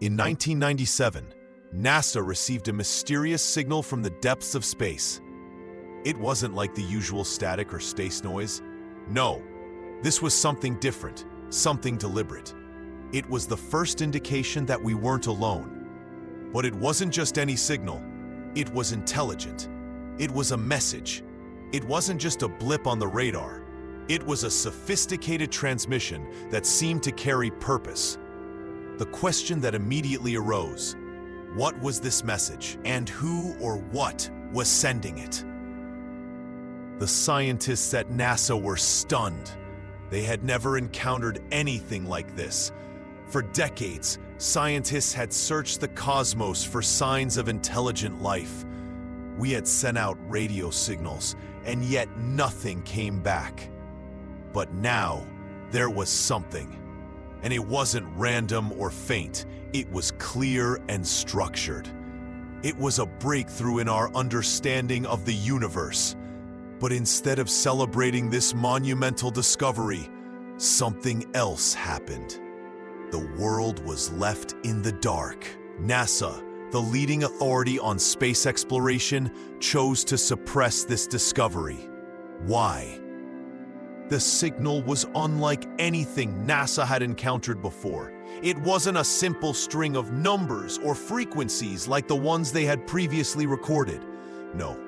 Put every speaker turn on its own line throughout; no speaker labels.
In 1997, NASA received a mysterious signal from the depths of space. It wasn't like the usual static or space noise. No, this was something different, something deliberate. It was the first indication that we weren't alone. But it wasn't just any signal. It was intelligent. It was a message. It wasn't just a blip on the radar. It was a sophisticated transmission that seemed to carry purpose. The question that immediately arose: what was this message, and who or what was sending it? The scientists at NASA were stunned. They had never encountered anything like this. For decades, scientists had searched the cosmos for signs of intelligent life. We had sent out radio signals, and yet nothing came back. But now, there was something. And it wasn't random or faint. It was clear and structured. It was a breakthrough in our understanding of the universe. But instead of celebrating this monumental discovery, something else happened. The world was left in the dark. NASA, the leading authority on space exploration, chose to suppress this discovery. Why? The signal was unlike anything NASA had encountered before. It wasn't a simple string of numbers or frequencies like the ones they had previously recorded. No,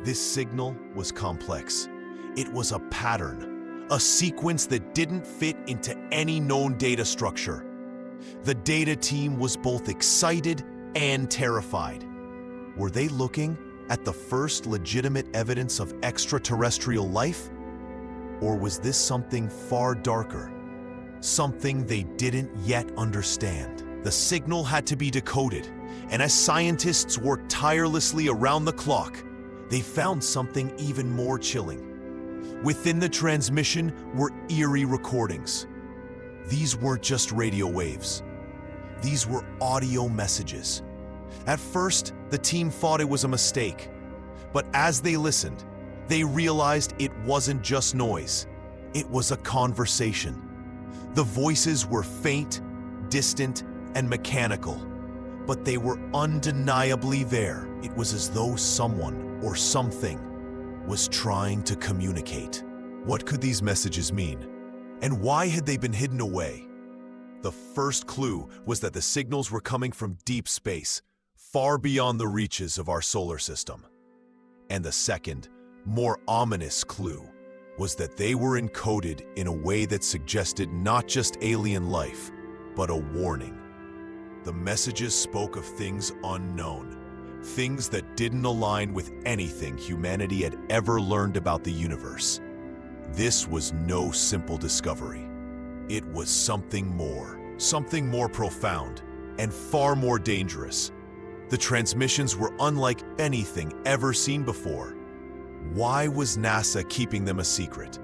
this signal was complex. It was a pattern, a sequence that didn't fit into any known data structure. The data team was both excited and terrified. Were they looking at the first legitimate evidence of extraterrestrial life? Or was this something far darker? Something they didn't yet understand? The signal had to be decoded, and as scientists worked tirelessly around the clock, they found something even more chilling. Within the transmission were eerie recordings. These weren't just radio waves. These were audio messages. At first, the team thought it was a mistake, but as they listened, they realized it wasn't just noise. It was a conversation. The voices were faint, distant, and mechanical, but they were undeniably there. It was as though someone or something was trying to communicate. What could these messages mean? And why had they been hidden away? The first clue was that the signals were coming from deep space, far beyond the reaches of our solar system. And the second, more ominous clue was that they were encoded in a way that suggested not just alien life, but a warning. The messages spoke of things unknown, things that didn't align with anything humanity had ever learned about the universe. This was no simple discovery. It was something more profound, and far more dangerous. The transmissions were unlike anything ever seen before. Why was NASA keeping them a secret?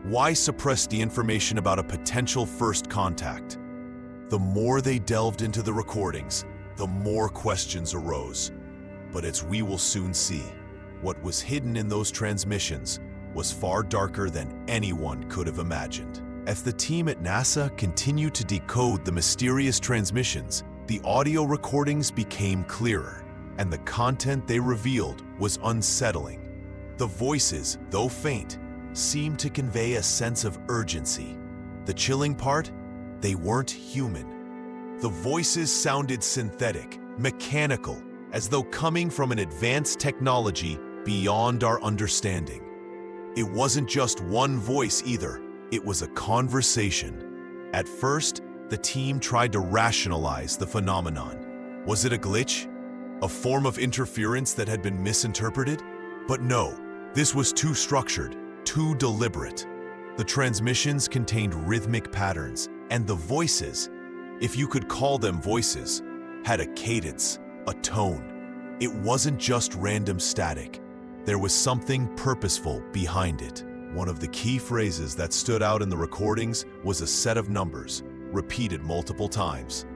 Why suppress the information about a potential first contact? The more they delved into the recordings, the more questions arose. But as we will soon see, what was hidden in those transmissions was far darker than anyone could have imagined. As the team at NASA continued to decode the mysterious transmissions, the audio recordings became clearer, and the content they revealed was unsettling. The voices, though faint, seemed to convey a sense of urgency. The chilling part? They weren't human. The voices sounded synthetic, mechanical, as though coming from an advanced technology beyond our understanding. It wasn't just one voice either. It was a conversation. At first, the team tried to rationalize the phenomenon. Was it a glitch? A form of interference that had been misinterpreted? But no. This was too structured, too deliberate. The transmissions contained rhythmic patterns, and the voices, if you could call them voices, had a cadence, a tone. It wasn't just random static. There was something purposeful behind it. One of the key phrases that stood out in the recordings was a set of numbers, repeated multiple times.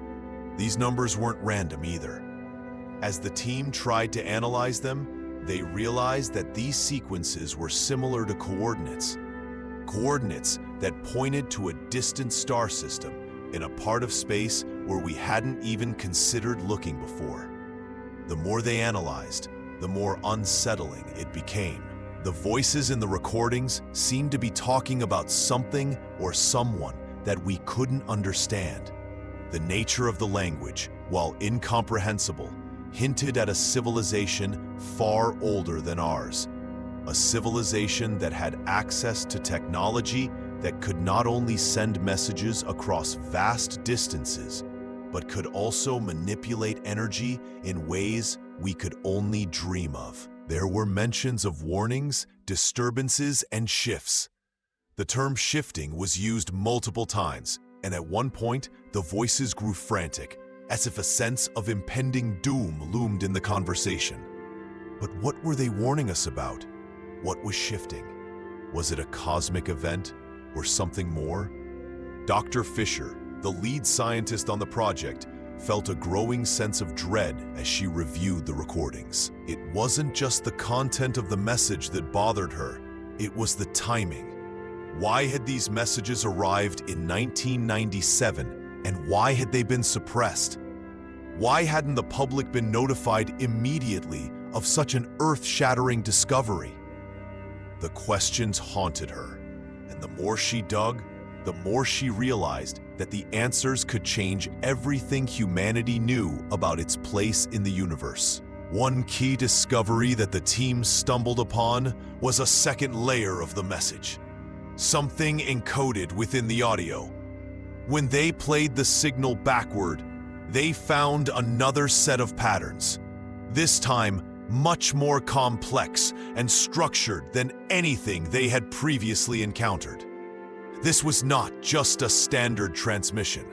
These numbers weren't random either. As the team tried to analyze them, they realized that these sequences were similar to coordinates that pointed to a distant star system in a part of space where we hadn't even considered looking before. The more they analyzed, the more unsettling it became. The voices in the recordings seemed to be talking about something or someone that we couldn't understand. The nature of the language, while incomprehensible, hinted at a civilization far older than ours. A civilization that had access to technology that could not only send messages across vast distances, but could also manipulate energy in ways we could only dream of. There were mentions of warnings, disturbances, and shifts. The term shifting was used multiple times, and at one point, the voices grew frantic, as if a sense of impending doom loomed in the conversation. But what were they warning us about? What was shifting? Was it a cosmic event or something more? Dr. Fisher, the lead scientist on the project, felt a growing sense of dread as she reviewed the recordings. It wasn't just the content of the message that bothered her, it was the timing. Why had these messages arrived in 1997, and why had they been suppressed? Why hadn't the public been notified immediately of such an earth-shattering discovery? The questions haunted her, and the more she dug, the more she realized that the answers could change everything humanity knew about its place in the universe. One key discovery that the team stumbled upon was a second layer of the message. Something encoded within the audio. When they played the signal backward, they found another set of patterns. This time, much more complex and structured than anything they had previously encountered. This was not just a standard transmission.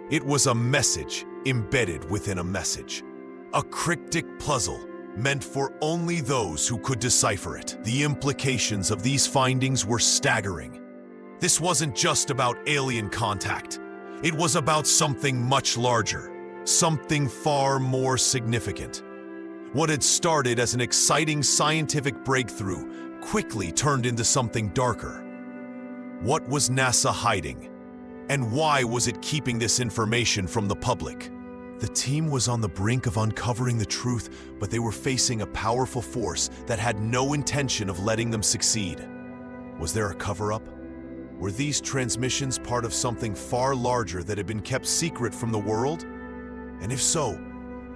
It was a message embedded within a message. A cryptic puzzle meant for only those who could decipher it. The implications of these findings were staggering. This wasn't just about alien contact. It was about something much larger, something far more significant. What had started as an exciting scientific breakthrough quickly turned into something darker. What was NASA hiding? And why was it keeping this information from the public? The team was on the brink of uncovering the truth, but they were facing a powerful force that had no intention of letting them succeed. Was there a cover-up? Were these transmissions part of something far larger that had been kept secret from the world? And if so,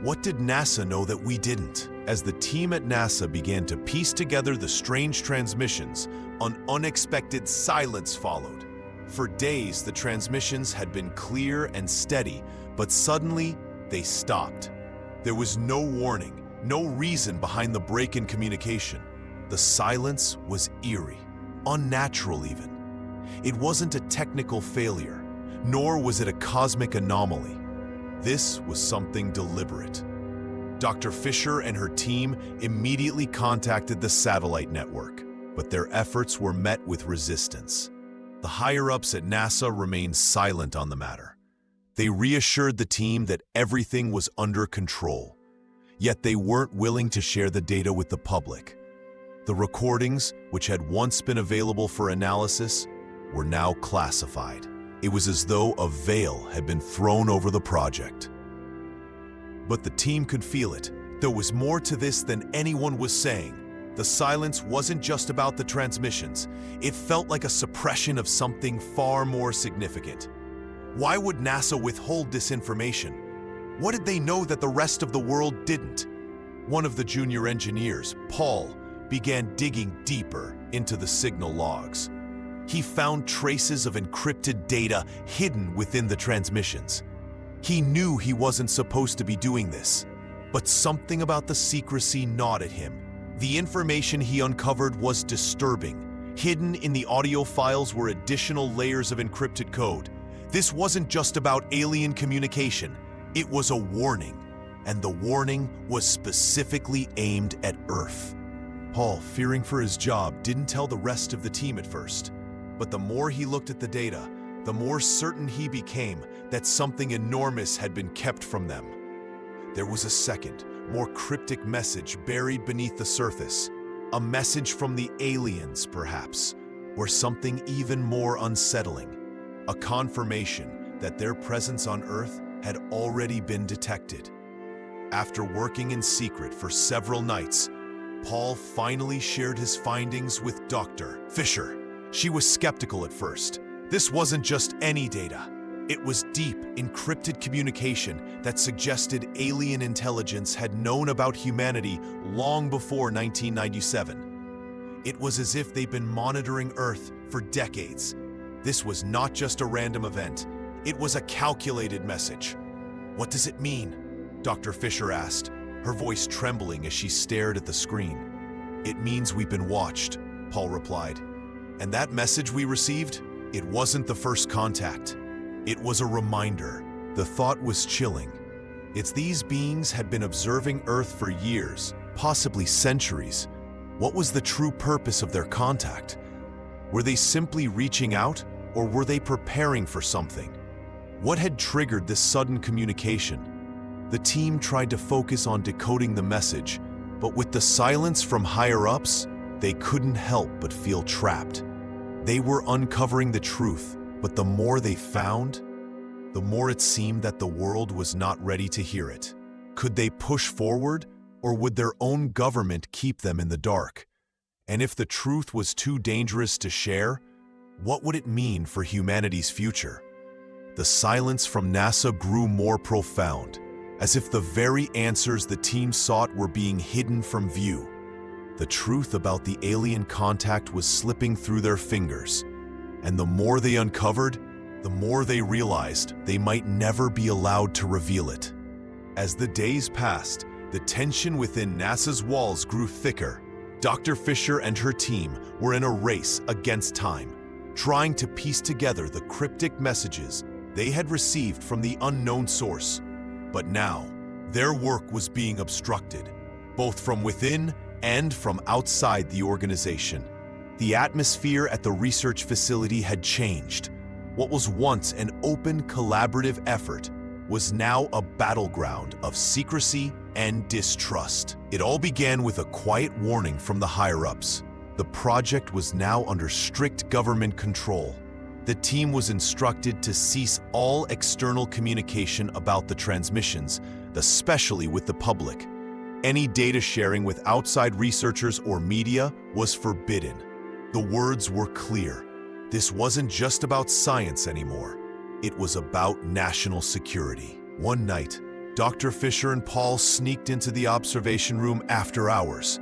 what did NASA know that we didn't? As the team at NASA began to piece together the strange transmissions, an unexpected silence followed. For days, the transmissions had been clear and steady, but suddenly, they stopped. There was no warning, no reason behind the break in communication. The silence was eerie, unnatural even. It wasn't a technical failure, nor was it a cosmic anomaly. This was something deliberate. Dr. Fisher and her team immediately contacted the satellite network, but their efforts were met with resistance. The higher-ups at NASA remained silent on the matter. They reassured the team that everything was under control, yet they weren't willing to share the data with the public. The recordings, which had once been available for analysis, were now classified. It was as though a veil had been thrown over the project. But the team could feel it. There was more to this than anyone was saying. The silence wasn't just about the transmissions. It felt like a suppression of something far more significant. Why would NASA withhold this information? What did they know that the rest of the world didn't? One of the junior engineers, Paul, began digging deeper into the signal logs. He found traces of encrypted data hidden within the transmissions. He knew he wasn't supposed to be doing this, but something about the secrecy gnawed at him. The information he uncovered was disturbing. Hidden in the audio files were additional layers of encrypted code. This wasn't just about alien communication. It was a warning, and the warning was specifically aimed at Earth. Paul, fearing for his job, didn't tell the rest of the team at first. But the more he looked at the data, the more certain he became that something enormous had been kept from them. There was a second, more cryptic message buried beneath the surface. A message from the aliens, perhaps, or something even more unsettling. A confirmation that their presence on Earth had already been detected. After working in secret for several nights, Paul finally shared his findings with Dr. Fisher. She was skeptical at first. This wasn't just any data. It was deep, encrypted communication that suggested alien intelligence had known about humanity long before 1997. It was as if they'd been monitoring Earth for decades. This was not just a random event. It was a calculated message. "What does it mean?" Dr. Fisher asked, her voice trembling as she stared at the screen. "It means we've been watched," Paul replied. "And that message we received? It wasn't the first contact. It was a reminder." The thought was chilling. It's these beings had been observing Earth for years, possibly centuries. What was the true purpose of their contact? Were they simply reaching out, or were they preparing for something? What had triggered this sudden communication? The team tried to focus on decoding the message, but with the silence from higher-ups, they couldn't help but feel trapped. They were uncovering the truth, but the more they found, the more it seemed that the world was not ready to hear it. Could they push forward, or would their own government keep them in the dark? And if the truth was too dangerous to share, what would it mean for humanity's future? The silence from NASA grew more profound, as if the very answers the team sought were being hidden from view. The truth about the alien contact was slipping through their fingers, and the more they uncovered, the more they realized they might never be allowed to reveal it. As the days passed, the tension within NASA's walls grew thicker. Dr. Fisher and her team were in a race against time, trying to piece together the cryptic messages they had received from the unknown source. But now, their work was being obstructed, both from within and from outside the organization. The atmosphere at the research facility had changed. What was once an open, collaborative effort was now a battleground of secrecy and distrust. It all began with a quiet warning from the higher-ups. The project was now under strict government control. The team was instructed to cease all external communication about the transmissions, especially with the public. Any data sharing with outside researchers or media was forbidden. The words were clear. This wasn't just about science anymore. It was about national security. One night, Dr. Fisher and Paul sneaked into the observation room after hours.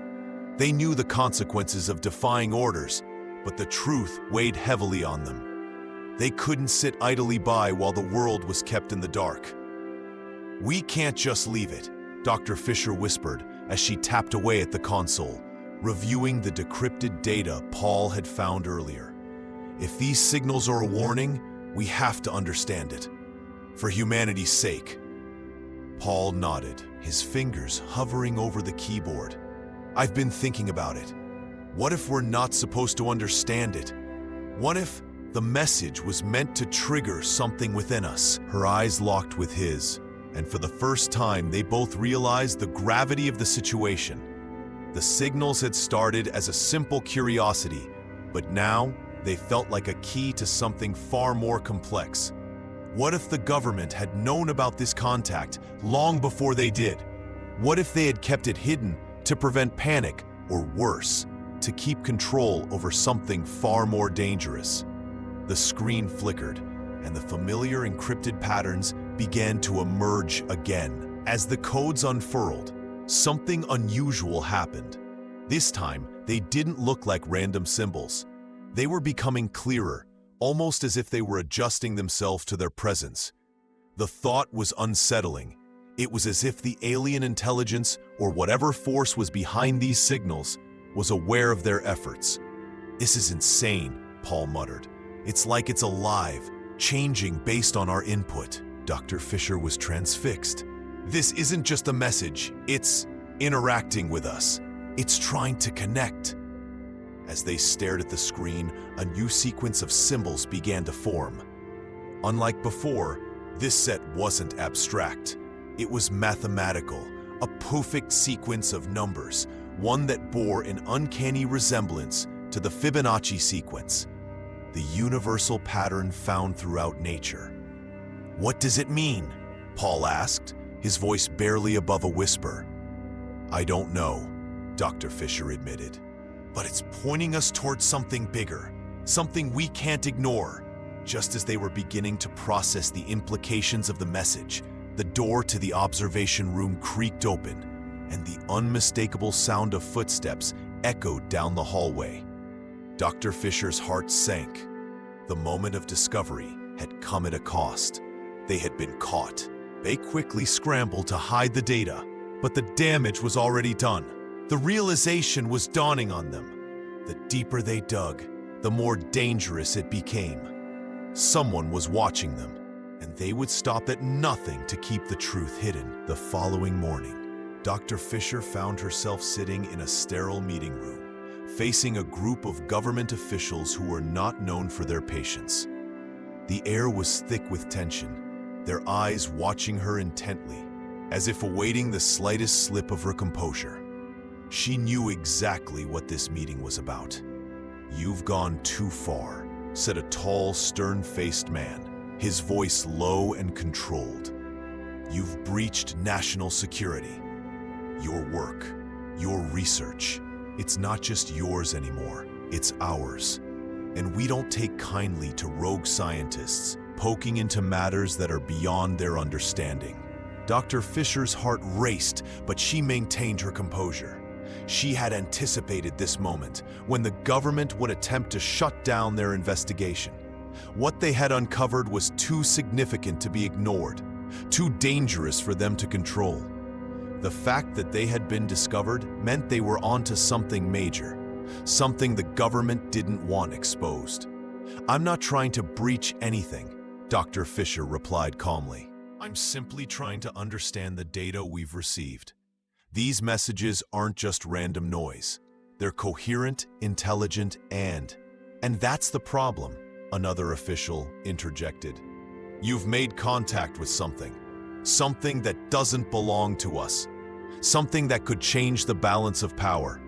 They knew the consequences of defying orders, but the truth weighed heavily on them. They couldn't sit idly by while the world was kept in the dark. "We can't just leave it," Dr. Fisher whispered as she tapped away at the console, reviewing the decrypted data Paul had found earlier. "If these signals are a warning, we have to understand it. For humanity's sake." Paul nodded, his fingers hovering over the keyboard. "I've been thinking about it. What if we're not supposed to understand it? What if the message was meant to trigger something within us?" Her eyes locked with his, and for the first time they both realized the gravity of the situation. The signals had started as a simple curiosity, but now they felt like a key to something far more complex. What if the government had known about this contact long before they did? What if they had kept it hidden to prevent panic, or worse, to keep control over something far more dangerous? The screen flickered, and the familiar encrypted patterns began to emerge again. As the codes unfurled, something unusual happened. This time, they didn't look like random symbols. They were becoming clearer, almost as if they were adjusting themselves to their presence. The thought was unsettling. It was as if the alien intelligence, or whatever force was behind these signals, was aware of their efforts. "This is insane," Paul muttered. "It's like it's alive, changing based on our input." Dr. Fisher was transfixed. "This isn't just a message, it's interacting with us. It's trying to connect." As they stared at the screen, a new sequence of symbols began to form. Unlike before, this set wasn't abstract. It was mathematical, a perfect sequence of numbers, one that bore an uncanny resemblance to the Fibonacci sequence, the universal pattern found throughout nature. "What does it mean?" Paul asked, his voice barely above a whisper. I don't know, Dr. Fisher admitted. But it's pointing us towards something bigger, something we can't ignore. Just as they were beginning to process the implications of the message, the door to the observation room creaked open, and the unmistakable sound of footsteps echoed down the hallway. Dr. Fisher's heart sank. The moment of discovery had come at a cost. They had been caught. They quickly scrambled to hide the data, but the damage was already done. The realization was dawning on them. The deeper they dug, the more dangerous it became. Someone was watching them, and they would stop at nothing to keep the truth hidden. The following morning, Dr. Fisher found herself sitting in a sterile meeting room, facing a group of government officials who were not known for their patience. The air was thick with tension, their eyes watching her intently, as if awaiting the slightest slip of her composure. She knew exactly what this meeting was about. You've gone too far, said a tall, stern-faced man, his voice low and controlled. You've breached national security. Your work, your research, it's not just yours anymore, it's ours. And we don't take kindly to rogue scientists poking into matters that are beyond their understanding. Dr. Fisher's heart raced, but she maintained her composure. She had anticipated this moment, when the government would attempt to shut down their investigation. What they had uncovered was too significant to be ignored, too dangerous for them to control. The fact that they had been discovered meant they were onto something major, something the government didn't want exposed. I'm not trying to breach anything, Dr. Fisher replied calmly. I'm simply trying to understand the data we've received. These messages aren't just random noise. They're coherent, intelligent, and that's the problem, another official interjected. You've made contact with something that doesn't belong to us, something that could change the balance of power.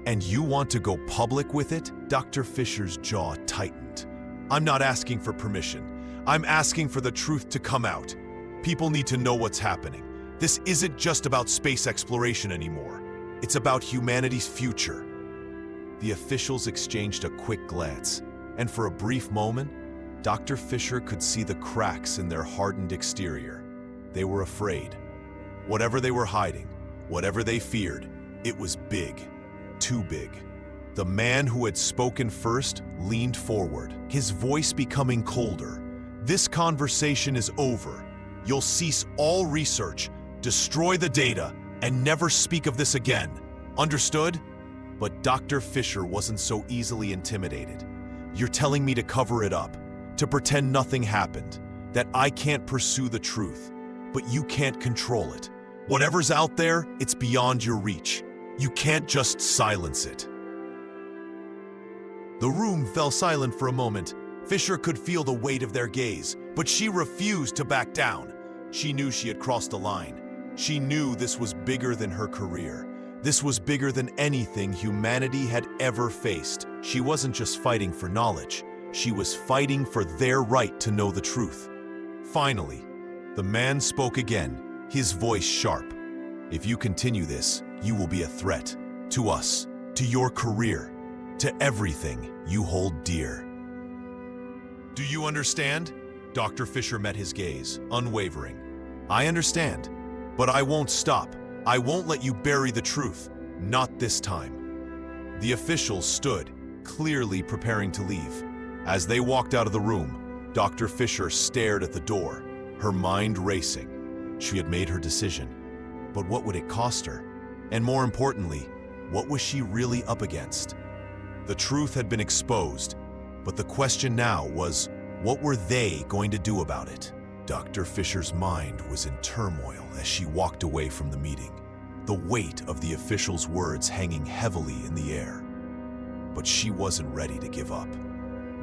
And you want to go public with it? Dr. Fisher's jaw tightened. I'm not asking for permission. I'm asking for the truth to come out. People need to know what's happening. This isn't just about space exploration anymore. It's about humanity's future. The officials exchanged a quick glance, and for a brief moment, Dr. Fisher could see the cracks in their hardened exterior. They were afraid. Whatever they were hiding, whatever they feared, it was big, too big. The man who had spoken first leaned forward, his voice becoming colder. This conversation is over. You'll cease all research, destroy the data, and never speak of this again. Understood? But Dr. Fisher wasn't so easily intimidated. You're telling me to cover it up, to pretend nothing happened, that I can't pursue the truth, but you can't control it. Whatever's out there, it's beyond your reach. You can't just silence it. The room fell silent for a moment. Fisher could feel the weight of their gaze, but she refused to back down. She knew she had crossed a line. She knew this was bigger than her career. This was bigger than anything humanity had ever faced. She wasn't just fighting for knowledge. She was fighting for their right to know the truth. Finally, the man spoke again, his voice sharp. If you continue this, you will be a threat to us, to your career, to everything you hold dear. Do you understand? Dr. Fisher met his gaze, unwavering. I understand, but I won't stop. I won't let you bury the truth. Not this time. The officials stood, clearly preparing to leave. As they walked out of the room, Dr. Fisher stared at the door, her mind racing. She had made her decision. But what would it cost her? And more importantly, what was she really up against? The truth had been exposed, but the question now was, what were they going to do about it? Dr. Fisher's mind was in turmoil as she walked away from the meeting, the weight of the official's words hanging heavily in the air. But she wasn't ready to give up,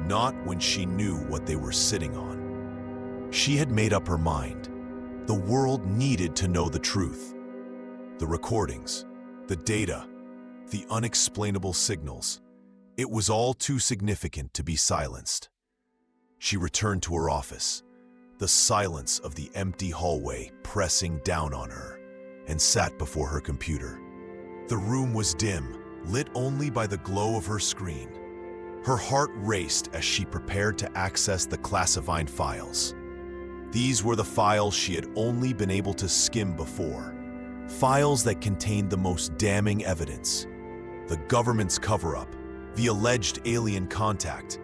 not when she knew what they were sitting on. She had made up her mind. The world needed to know the truth. The recordings, the data, the unexplainable signals. It was all too significant to be silenced. She returned to her office, the silence of the empty hallway pressing down on her, and sat before her computer. The room was dim, lit only by the glow of her screen. Her heart raced as she prepared to access the classified files. These were the files she had only been able to skim before. Files that contained the most damning evidence. The government's cover-up, the alleged alien contact.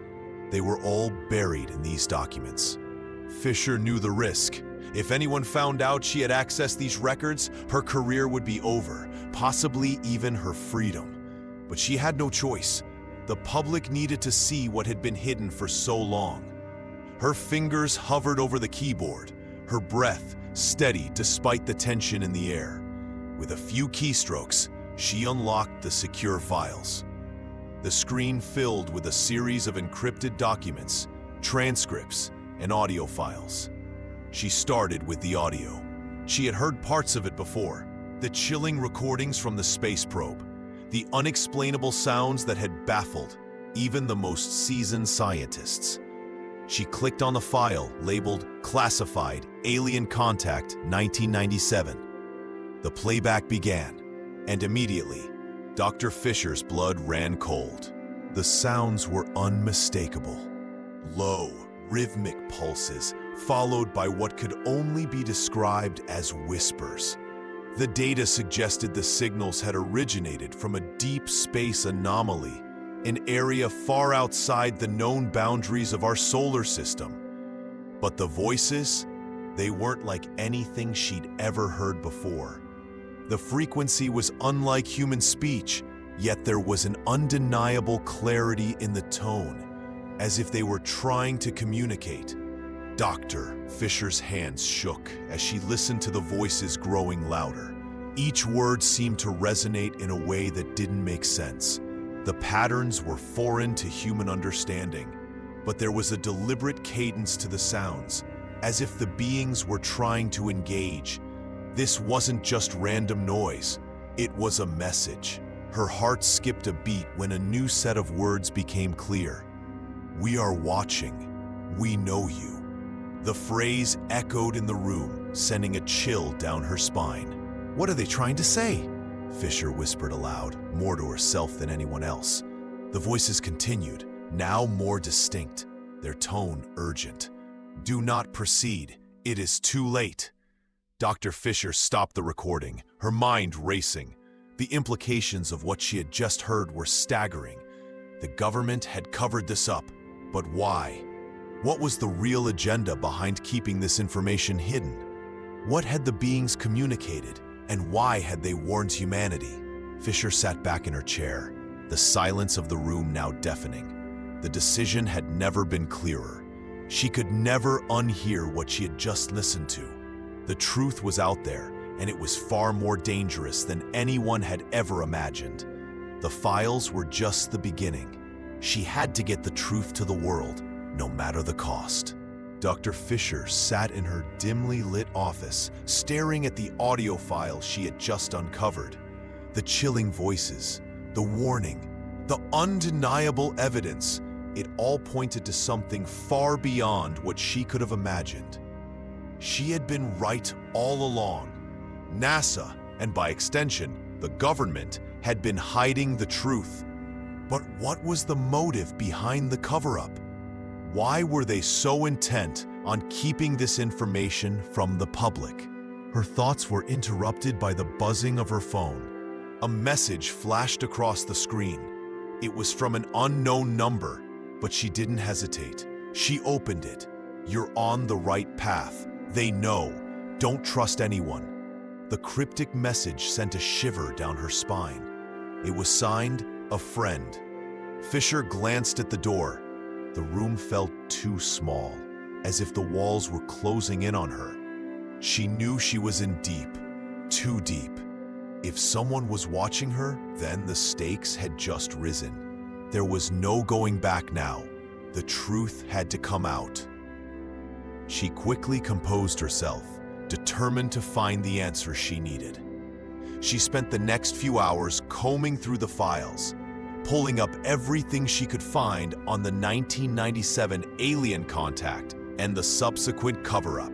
They were all buried in these documents. Fisher knew the risk. If anyone found out she had accessed these records, her career would be over, possibly even her freedom. But she had no choice. The public needed to see what had been hidden for so long. Her fingers hovered over the keyboard, her breath steady despite the tension in the air. With a few keystrokes, she unlocked the secure files. The screen filled with a series of encrypted documents, transcripts, and audio files. She started with the audio. She had heard parts of it before, the chilling recordings from the space probe, the unexplainable sounds that had baffled even the most seasoned scientists. She clicked on the file labeled Classified Alien Contact 1997. The playback began, and immediately, Dr. Fisher's blood ran cold. The sounds were unmistakable. Low, rhythmic pulses, followed by what could only be described as whispers. The data suggested the signals had originated from a deep space anomaly, an area far outside the known boundaries of our solar system. But the voices, they weren't like anything she'd ever heard before. The frequency was unlike human speech, yet there was an undeniable clarity in the tone, as if they were trying to communicate. Dr. Fisher's hands shook as she listened to the voices growing louder. Each word seemed to resonate in a way that didn't make sense. The patterns were foreign to human understanding, but there was a deliberate cadence to the sounds, as if the beings were trying to engage. This wasn't just random noise, it was a message. Her heart skipped a beat when a new set of words became clear. "We are watching. We know you." The phrase echoed in the room, sending a chill down her spine. "What are they trying to say?" Fisher whispered aloud, more to herself than anyone else. The voices continued, now more distinct, their tone urgent. "Do not proceed. It is too late." Dr. Fisher stopped the recording, her mind racing. The implications of what she had just heard were staggering. The government had covered this up, but why? What was the real agenda behind keeping this information hidden? What had the beings communicated, and why had they warned humanity? Fisher sat back in her chair, the silence of the room now deafening. The decision had never been clearer. She could never unhear what she had just listened to. The truth was out there, and it was far more dangerous than anyone had ever imagined. The files were just the beginning. She had to get the truth to the world, no matter the cost. Dr. Fisher sat in her dimly lit office, staring at the audio files she had just uncovered. The chilling voices, the warning, the undeniable evidence, it all pointed to something far beyond what she could have imagined. She had been right all along. NASA, and by extension, the government, had been hiding the truth. But what was the motive behind the cover-up? Why were they so intent on keeping this information from the public? Her thoughts were interrupted by the buzzing of her phone. A message flashed across the screen. It was from an unknown number, but she didn't hesitate. She opened it. "You're on the right path. They know. Don't trust anyone." The cryptic message sent a shiver down her spine. It was signed, "A Friend." Fisher glanced at the door. The room felt too small, as if the walls were closing in on her. She knew she was in deep, too deep. If someone was watching her, then the stakes had just risen. There was no going back now. The truth had to come out. She quickly composed herself, determined to find the answer she needed. She spent the next few hours combing through the files, pulling up everything she could find on the 1997 alien contact, and the subsequent cover-up.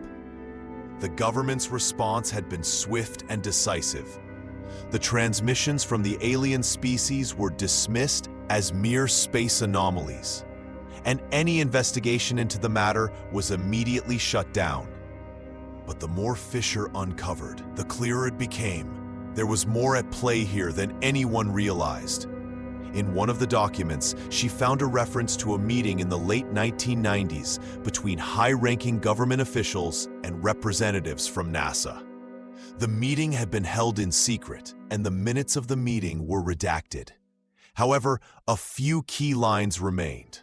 The government's response had been swift and decisive. The transmissions from the alien species were dismissed as mere space anomalies, and any investigation into the matter was immediately shut down. But the more Fisher uncovered, the clearer it became. There was more at play here than anyone realized. In one of the documents, she found a reference to a meeting in the late 1990s between high-ranking government officials and representatives from NASA. The meeting had been held in secret, and the minutes of the meeting were redacted. However, a few key lines remained.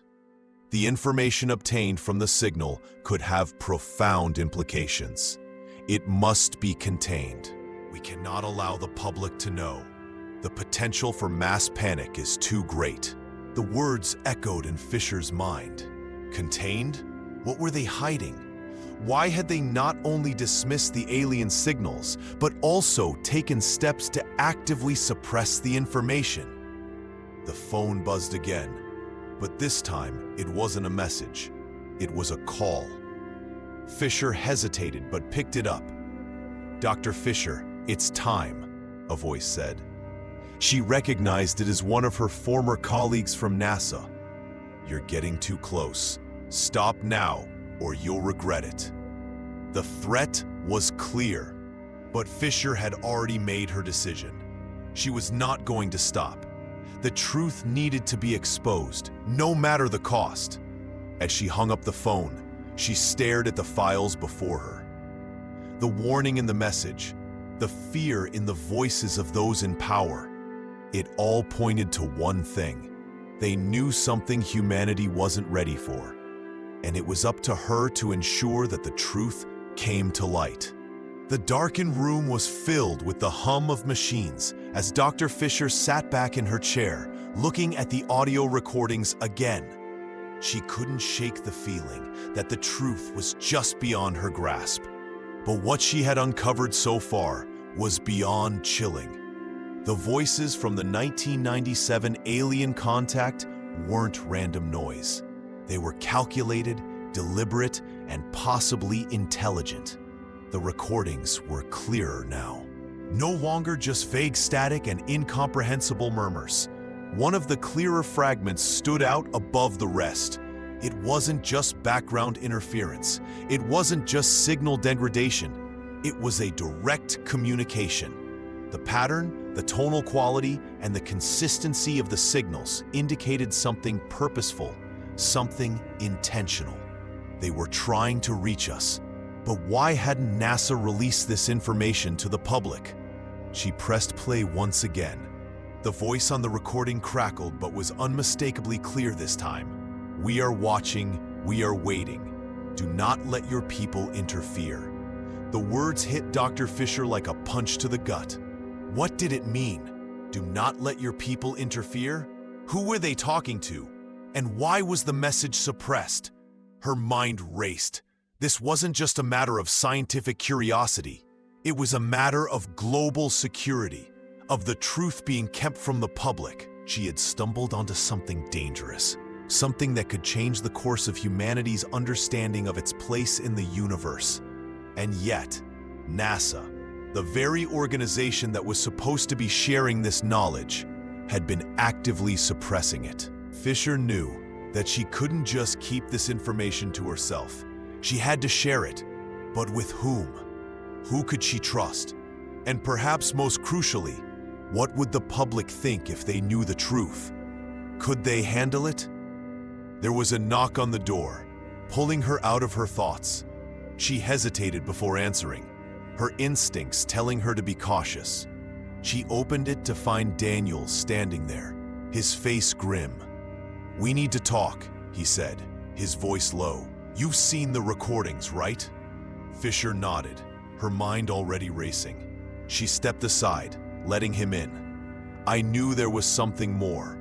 The information obtained from the signal could have profound implications. It must be contained. We cannot allow the public to know. The potential for mass panic is too great. The words echoed in Fisher's mind. Contained? What were they hiding? Why had they not only dismissed the alien signals, but also taken steps to actively suppress the information? The phone buzzed again, but this time it wasn't a message. It was a call. Fisher hesitated but picked it up. "Dr. Fisher, it's time," a voice said. She recognized it as one of her former colleagues from NASA. "You're getting too close. Stop now, or you'll regret it." The threat was clear, but Fisher had already made her decision. She was not going to stop. The truth needed to be exposed, no matter the cost. As she hung up the phone, she stared at the files before her. The warning in the message, the fear in the voices of those in power, it all pointed to one thing. They knew something humanity wasn't ready for, and it was up to her to ensure that the truth came to light. The darkened room was filled with the hum of machines as Dr. Fisher sat back in her chair, looking at the audio recordings again. She couldn't shake the feeling that the truth was just beyond her grasp. But what she had uncovered so far was beyond chilling. The voices from the 1997 alien contact weren't random noise. They were calculated, deliberate, and possibly intelligent. The recordings were clearer now. No longer just vague static and incomprehensible murmurs. One of the clearer fragments stood out above the rest. It wasn't just background interference. It wasn't just signal degradation. It was a direct communication. The pattern, the tonal quality, and the consistency of the signals indicated something purposeful, something intentional. They were trying to reach us. But why hadn't NASA released this information to the public? She pressed play once again. The voice on the recording crackled but was unmistakably clear this time. "We are watching, we are waiting. Do not let your people interfere." The words hit Dr. Fisher like a punch to the gut. What did it mean? Do not let your people interfere? Who were they talking to? And why was the message suppressed? Her mind raced. This wasn't just a matter of scientific curiosity. It was a matter of global security, of the truth being kept from the public. She had stumbled onto something dangerous, something that could change the course of humanity's understanding of its place in the universe. And yet, NASA, the very organization that was supposed to be sharing this knowledge, had been actively suppressing it. Fisher knew that she couldn't just keep this information to herself. She had to share it. But with whom? Who could she trust? And perhaps most crucially, what would the public think if they knew the truth? Could they handle it? There was a knock on the door, pulling her out of her thoughts. She hesitated before answering, her instincts telling her to be cautious. She opened it to find Daniel standing there, his face grim. "We need to talk," he said, his voice low. "You've seen the recordings, right?" Fisher nodded, her mind already racing. She stepped aside, letting him in. "I knew there was something more,"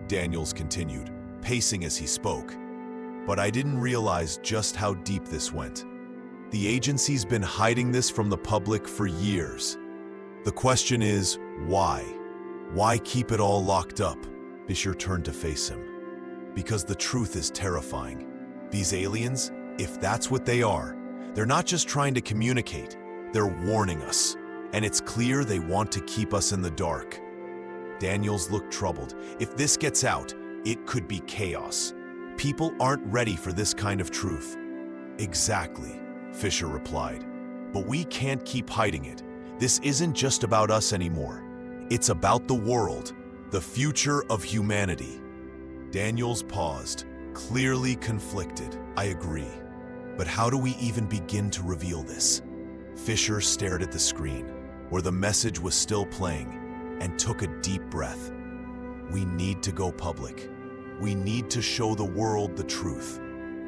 Daniels continued, pacing as he spoke. "But I didn't realize just how deep this went. The agency's been hiding this from the public for years. The question is, why? Why keep it all locked up?" Fisher turned to face him. "Because the truth is terrifying. These aliens, If that's what they are, they're not just trying to communicate, they're warning us. And it's clear they want to keep us in the dark. Daniels looked troubled. If this gets out, it could be chaos. People aren't ready for this kind of truth. Exactly, Fisher replied. But we can't keep hiding it. This isn't just about us anymore. It's about the world, the future of humanity. Daniels paused, clearly conflicted. I agree. But how do we even begin to reveal this? Fisher stared at the screen, where the message was still playing, and took a deep breath. We need to go public. We need to show the world the truth.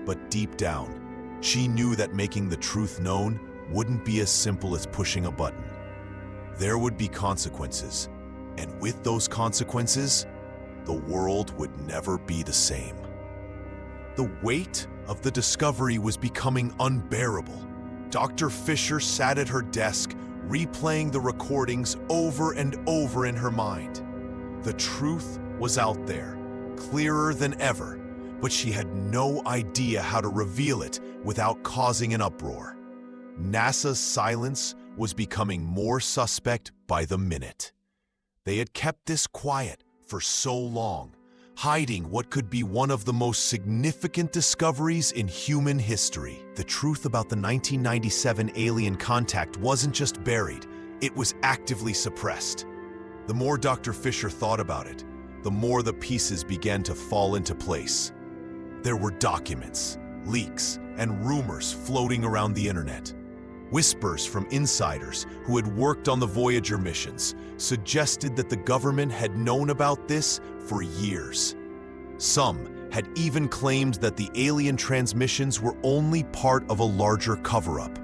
But deep down, she knew that making the truth known wouldn't be as simple as pushing a button. There would be consequences, and with those consequences, the world would never be the same. The weight of the discovery was becoming unbearable. Dr. Fisher sat at her desk, replaying the recordings over and over in her mind. The truth was out there, clearer than ever, but she had no idea how to reveal it without causing an uproar. NASA's silence was becoming more suspect by the minute. They had kept this quiet for so long, hiding what could be one of the most significant discoveries in human history. The truth about the 1997 alien contact wasn't just buried, it was actively suppressed. The more Dr. Fisher thought about it, the more the pieces began to fall into place. There were documents, leaks, and rumors floating around the internet. Whispers from insiders who had worked on the Voyager missions suggested that the government had known about this for years. Some had even claimed that the alien transmissions were only part of a larger cover-up,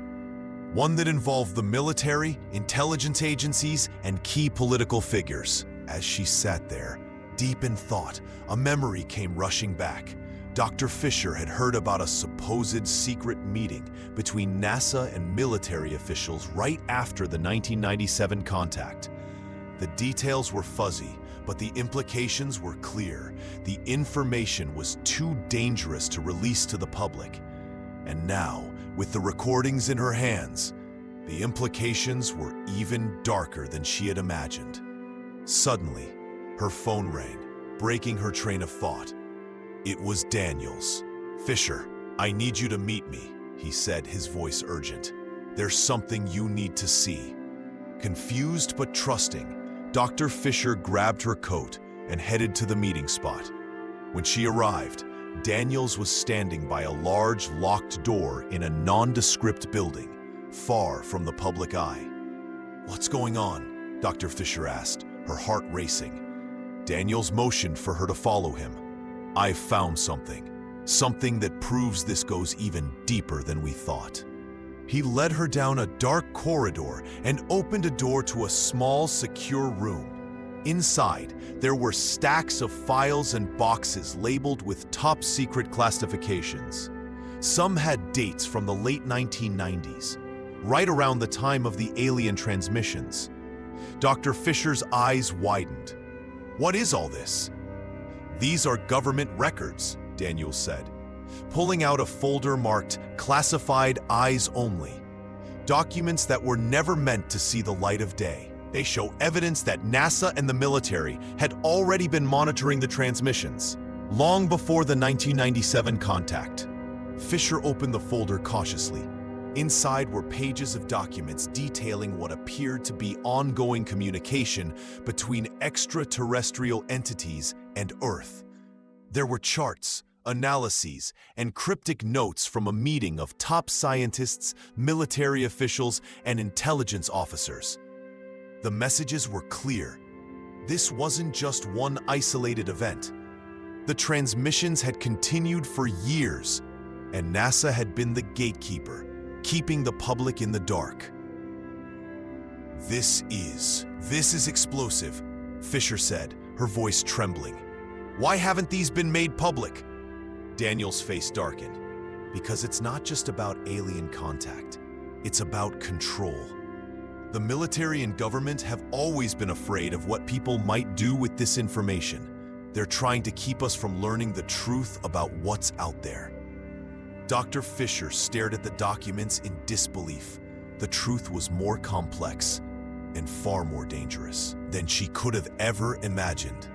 one that involved the military, intelligence agencies, and key political figures. As she sat there, deep in thought, a memory came rushing back. Dr. Fisher had heard about a supposed secret meeting between NASA and military officials right after the 1997 contact. The details were fuzzy, but the implications were clear. The information was too dangerous to release to the public. And now, with the recordings in her hands, the implications were even darker than she had imagined. Suddenly, her phone rang, breaking her train of thought. It was Daniels. "Fisher, I need you to meet me," he said, his voice urgent. "There's something you need to see." Confused but trusting, Dr. Fisher grabbed her coat and headed to the meeting spot. When she arrived, Daniels was standing by a large locked door in a nondescript building, far from the public eye. "What's going on?" Dr. Fisher asked, her heart racing. Daniels motioned for her to follow him. "I've found something that proves this goes even deeper than we thought." He led her down a dark corridor and opened a door to a small, secure room. Inside, there were stacks of files and boxes labeled with top-secret classifications. Some had dates from the late 1990s, right around the time of the alien transmissions. Dr. Fisher's eyes widened. "What is all this?" "These are government records," Daniels said, pulling out a folder marked "Classified Eyes Only." Documents that were never meant to see the light of day. They show evidence that NASA and the military had already been monitoring the transmissions, long before the 1997 contact. Fisher opened the folder cautiously. Inside were pages of documents detailing what appeared to be ongoing communication between extraterrestrial entities and Earth. There were charts, analyses, and cryptic notes from a meeting of top scientists, military officials, and intelligence officers. The messages were clear. This wasn't just one isolated event. The transmissions had continued for years, and NASA had been the gatekeeper, keeping the public in the dark. This is explosive," Fisher said, her voice trembling. "Why haven't these been made public?" Daniel's face darkened. "Because it's not just about alien contact. It's about control. The military and government have always been afraid of what people might do with this information. They're trying to keep us from learning the truth about what's out there." Dr. Fisher stared at the documents in disbelief. The truth was more complex and far more dangerous than she could have ever imagined.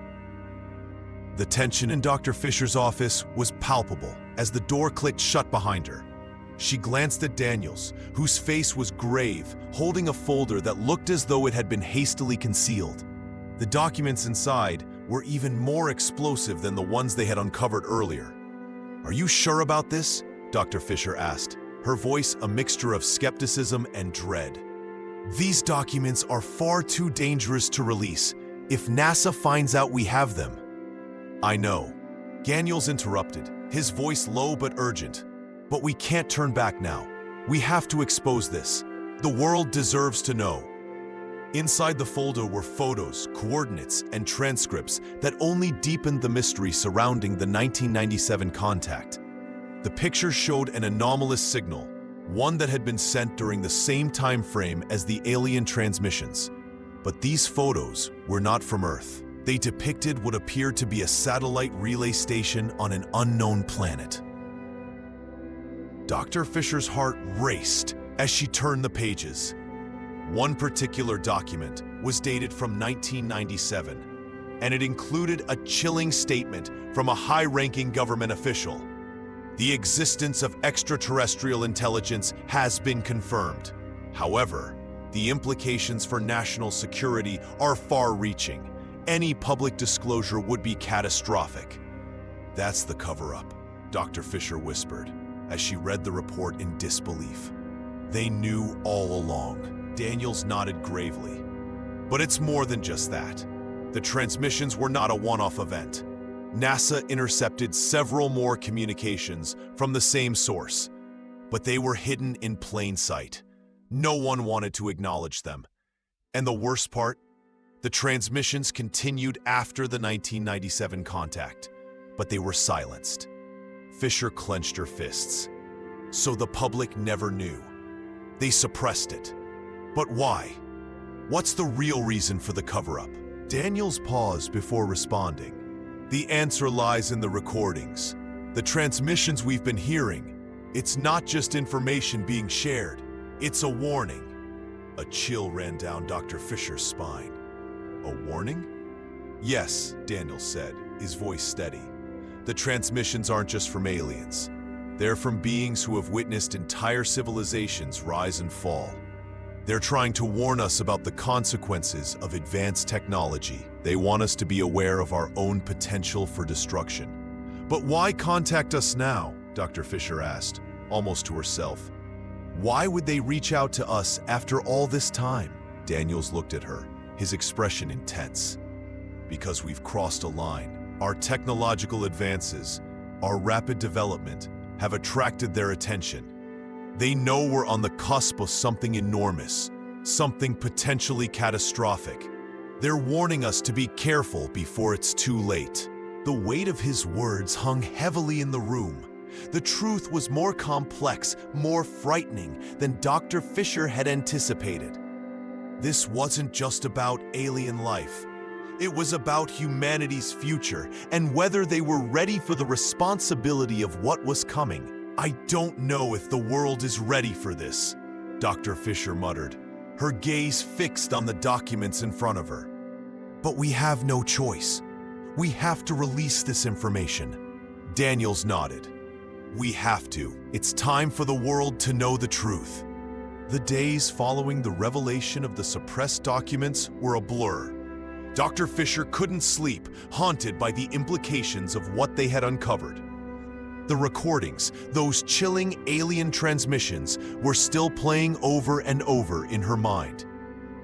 The tension in Dr. Fisher's office was palpable as the door clicked shut behind her. She glanced at Daniels, whose face was grave, holding a folder that looked as though it had been hastily concealed. The documents inside were even more explosive than the ones they had uncovered earlier. "Are you sure about this?" Dr. Fisher asked, her voice a mixture of skepticism and dread. "These documents are far too dangerous to release if NASA finds out we have them." "I know," Daniels interrupted, his voice low but urgent. "But we can't turn back now. We have to expose this. The world deserves to know." Inside the folder were photos, coordinates, and transcripts that only deepened the mystery surrounding the 1997 contact. The pictures showed an anomalous signal, one that had been sent during the same time frame as the alien transmissions. But these photos were not from Earth. They depicted what appeared to be a satellite relay station on an unknown planet. Dr. Fisher's heart raced as she turned the pages. One particular document was dated from 1997, and it included a chilling statement from a high-ranking government official. "The existence of extraterrestrial intelligence has been confirmed. However, the implications for national security are far-reaching. Any public disclosure would be catastrophic." "That's the cover-up," Dr. Fisher whispered, as she read the report in disbelief. "They knew all along." Daniels nodded gravely. "But it's more than just that. The transmissions were not a one-off event. NASA intercepted several more communications from the same source, but they were hidden in plain sight. No one wanted to acknowledge them. And the worst part? The transmissions continued after the 1997 contact, but they were silenced." Fisher clenched her fists. "So the public never knew. They suppressed it. But why? What's the real reason for the cover-up?" Daniels paused before responding. "The answer lies in the recordings. The transmissions we've been hearing. It's not just information being shared. It's a warning." A chill ran down Dr. Fisher's spine. "A warning?" "Yes," Daniels said, his voice steady. "The transmissions aren't just from aliens. They're from beings who have witnessed entire civilizations rise and fall. They're trying to warn us about the consequences of advanced technology. They want us to be aware of our own potential for destruction." "But why contact us now?" Dr. Fisher asked, almost to herself. "Why would they reach out to us after all this time?" Daniels looked at her, his expression intense. "Because we've crossed a line. Our technological advances, our rapid development, have attracted their attention. They know we're on the cusp of something enormous, something potentially catastrophic. They're warning us to be careful before it's too late." The weight of his words hung heavily in the room. The truth was more complex, more frightening than Dr. Fisher had anticipated. This wasn't just about alien life. It was about humanity's future and whether they were ready for the responsibility of what was coming. "I don't know if the world is ready for this," Dr. Fisher muttered, her gaze fixed on the documents in front of her. "But we have no choice. We have to release this information." Daniels nodded. "We have to. It's time for the world to know the truth." The days following the revelation of the suppressed documents were a blur. Dr. Fisher couldn't sleep, haunted by the implications of what they had uncovered. The recordings, those chilling alien transmissions, were still playing over and over in her mind.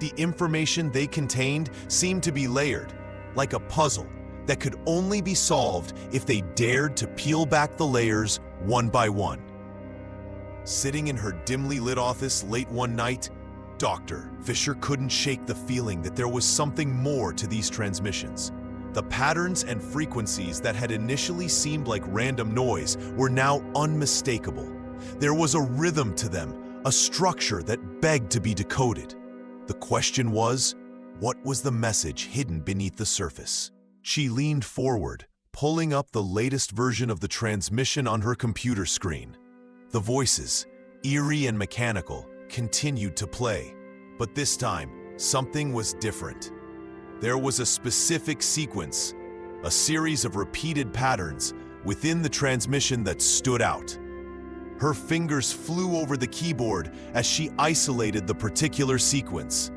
The information they contained seemed to be layered, like a puzzle that could only be solved if they dared to peel back the layers one by one. Sitting in her dimly lit office late one night, Dr. Fisher couldn't shake the feeling that there was something more to these transmissions. The patterns and frequencies that had initially seemed like random noise were now unmistakable. There was a rhythm to them, a structure that begged to be decoded. The question was, what was the message hidden beneath the surface? She leaned forward, pulling up the latest version of the transmission on her computer screen. The voices, eerie and mechanical, continued to play, but this time, something was different. There was a specific sequence, a series of repeated patterns within the transmission that stood out. Her fingers flew over the keyboard as she isolated the particular sequence.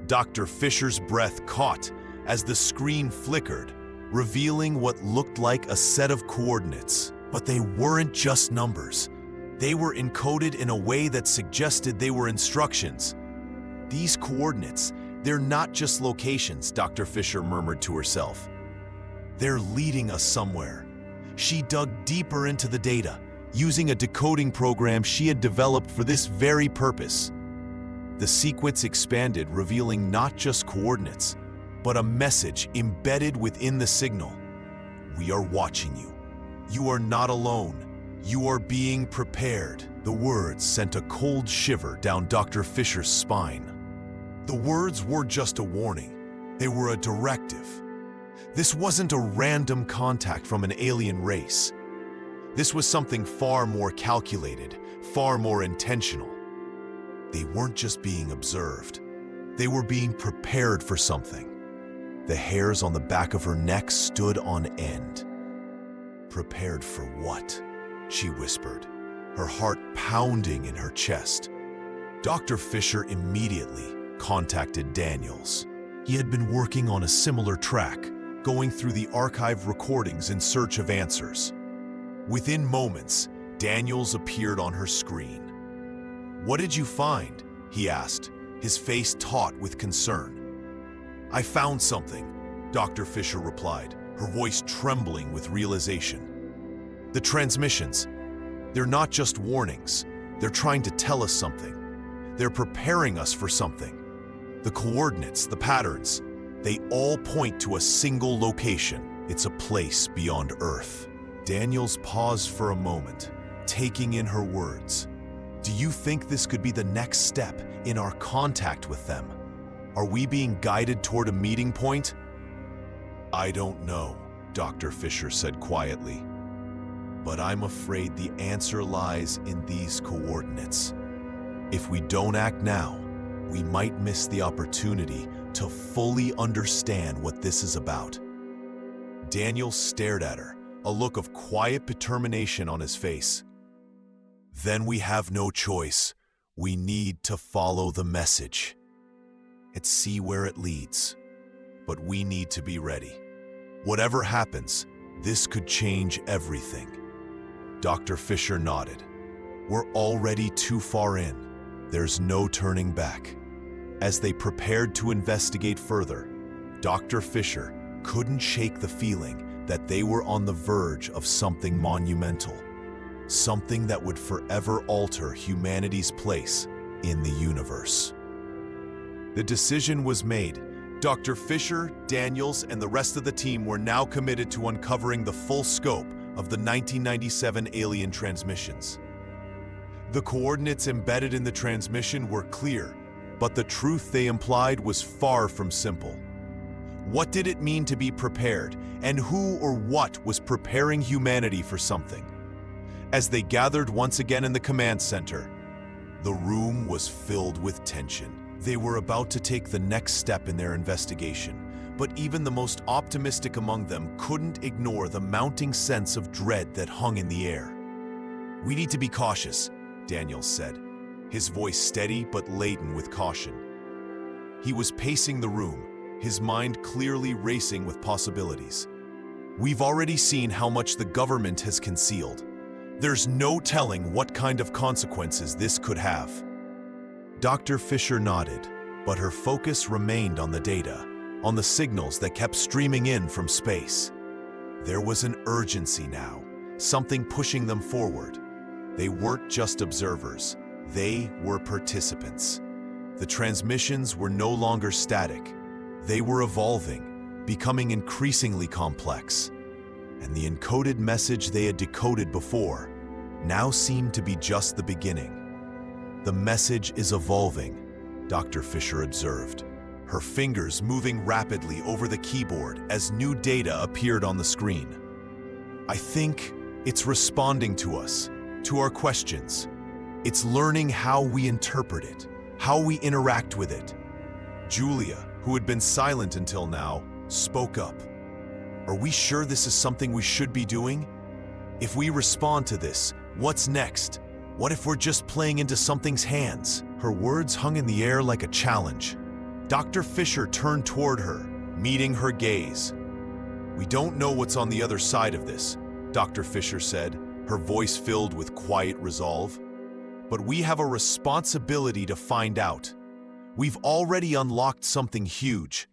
Dr. Fisher's breath caught as the screen flickered, revealing what looked like a set of coordinates. But they weren't just numbers. They were encoded in a way that suggested they were instructions. These coordinates, they're not just locations, Dr. Fisher murmured to herself. They're leading us somewhere. She dug deeper into the data, using a decoding program she had developed for this very purpose. The sequence expanded, revealing not just coordinates, but a message embedded within the signal. We are watching you. You are not alone. You are being prepared. The words sent a cold shiver down Dr. Fisher's spine. The words weren't just a warning. They were a directive. This wasn't a random contact from an alien race. This was something far more calculated, far more intentional. They weren't just being observed. They were being prepared for something. The hairs on the back of her neck stood on end. Prepared for what? She whispered, her heart pounding in her chest. Dr. Fisher immediately contacted Daniels. He had been working on a similar track, going through the archive recordings in search of answers. Within moments, Daniels appeared on her screen. "What did you find?" he asked, his face taut with concern. "I found something," Dr. Fisher replied, her voice trembling with realization. "The transmissions, they're not just warnings. They're trying to tell us something. They're preparing us for something. The coordinates, the patterns, they all point to a single location. It's a place beyond Earth." Daniels paused for a moment, taking in her words. "Do you think this could be the next step in our contact with them? Are we being guided toward a meeting point?" "I don't know," Dr. Fisher said quietly. "But I'm afraid the answer lies in these coordinates. If we don't act now, we might miss the opportunity to fully understand what this is about." Daniel stared at her, a look of quiet determination on his face. "Then we have no choice. We need to follow the message. And see where it leads. But we need to be ready. Whatever happens, this could change everything." Dr. Fisher nodded. "We're already too far in. There's no turning back." As they prepared to investigate further, Dr. Fisher couldn't shake the feeling that they were on the verge of something monumental, something that would forever alter humanity's place in the universe. The decision was made. Dr. Fisher, Daniels, and the rest of the team were now committed to uncovering the full scope of the 1997 alien transmissions. The coordinates embedded in the transmission were clear, but the truth they implied was far from simple. What did it mean to be prepared, and who or what was preparing humanity for something? As they gathered once again in the command center, the room was filled with tension. They were about to take the next step in their investigation, but even the most optimistic among them couldn't ignore the mounting sense of dread that hung in the air. "We need to be cautious," Daniels said, his voice steady but laden with caution. He was pacing the room, his mind clearly racing with possibilities. "We've already seen how much the government has concealed. There's no telling what kind of consequences this could have." Dr. Fisher nodded, but her focus remained on the data, on the signals that kept streaming in from space. There was an urgency now, something pushing them forward. They weren't just observers, they were participants. The transmissions were no longer static. They were evolving, becoming increasingly complex. And the encoded message they had decoded before now seemed to be just the beginning. "The message is evolving," Dr. Fisher observed, her fingers moving rapidly over the keyboard as new data appeared on the screen. "I think it's responding to us, to our questions. It's learning how we interpret it, how we interact with it. Julia, who had been silent until now, spoke up. Are we sure this is something we should be doing? If we respond to this, what's next? What if we're just playing into something's hands? Her words hung in the air like a challenge. Dr. Fisher turned toward her, meeting her gaze. We don't know what's on the other side of this, Dr. Fisher said, her voice filled with quiet resolve. But we have a responsibility to find out. We've already unlocked something huge.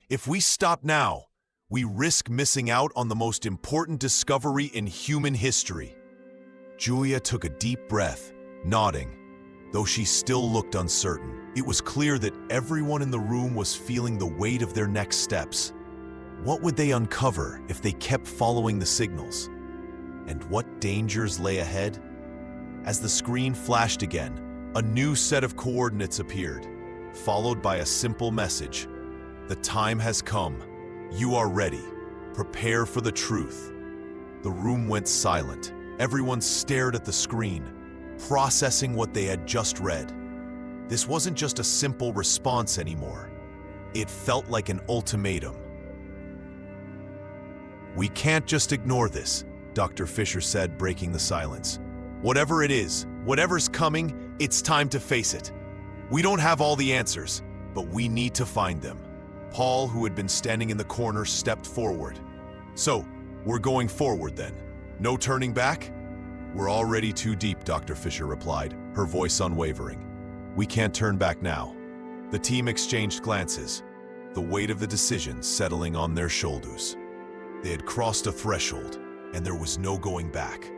If we stop now, we risk missing out on the most important discovery in human history. Julia took a deep breath, nodding, though she still looked uncertain. It was clear that everyone in the room was feeling the weight of their next steps. What would they uncover if they kept following the signals? And what dangers lay ahead? As the screen flashed again, a new set of coordinates appeared, followed by a simple message. The time has come. You are ready. Prepare for the truth. The room went silent. Everyone stared at the screen, processing what they had just read. This wasn't just a simple response anymore. It felt like an ultimatum. We can't just ignore this, Dr. Fisher said, breaking the silence. Whatever it is, whatever's coming, it's time to face it. We don't have all the answers, but we need to find them. Paul, who had been standing in the corner, stepped forward. So, we're going forward then. No turning back? We're already too deep, Dr. Fisher replied, her voice unwavering. We can't turn back now. The team exchanged glances, the weight of the decision settling on their shoulders. They had crossed a threshold, and there was no going back.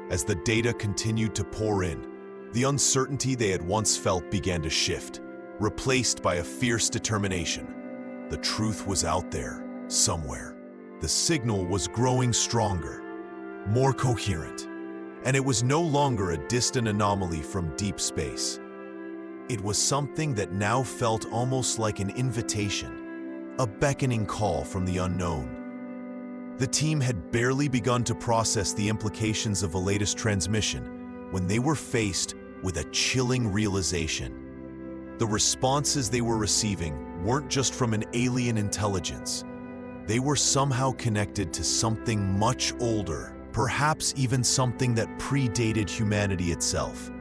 As the data continued to pour in, the uncertainty they had once felt began to shift, replaced by a fierce determination. The truth was out there, somewhere. The signal was growing stronger, more coherent, and it was no longer a distant anomaly from deep space. It was something that now felt almost like an invitation, a beckoning call from the unknown. The team had barely begun to process the implications of the latest transmission when they were faced with a chilling realization. The responses they were receiving weren't just from an alien intelligence. They were somehow connected to something much older, perhaps even something that predated humanity itself.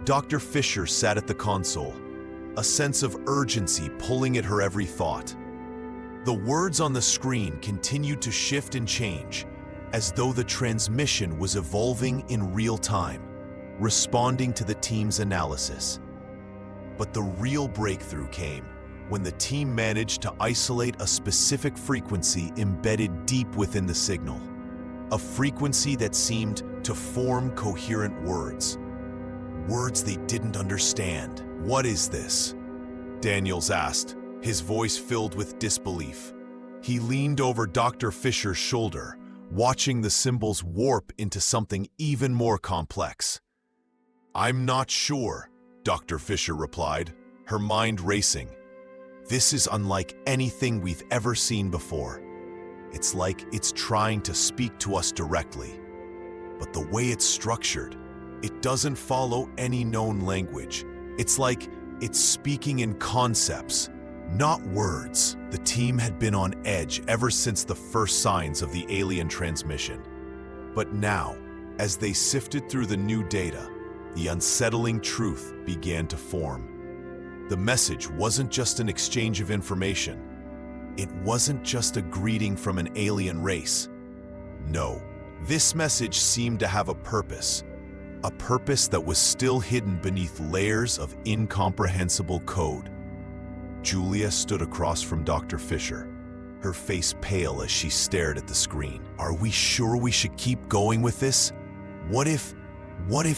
Dr. Fisher sat at the console, a sense of urgency pulling at her every thought. The words on the screen continued to shift and change, as though the transmission was evolving in real time, responding to the team's analysis. But the real breakthrough came when the team managed to isolate a specific frequency embedded deep within the signal, a frequency that seemed to form coherent words. Words they didn't understand. What is this? Daniels asked, his voice filled with disbelief. He leaned over Dr. Fisher's shoulder, watching the symbols warp into something even more complex. I'm not sure, Dr. Fisher replied, her mind racing. This is unlike anything we've ever seen before. It's like it's trying to speak to us directly. But the way it's structured, it doesn't follow any known language. It's like it's speaking in concepts, not words. The team had been on edge ever since the first signs of the alien transmission. But now, as they sifted through the new data, the unsettling truth began to form. The message wasn't just an exchange of information. It wasn't just a greeting from an alien race. No, this message seemed to have a purpose that was still hidden beneath layers of incomprehensible code. Julia stood across from Dr. Fisher, her face pale as she stared at the screen. Are we sure we should keep going with this? What if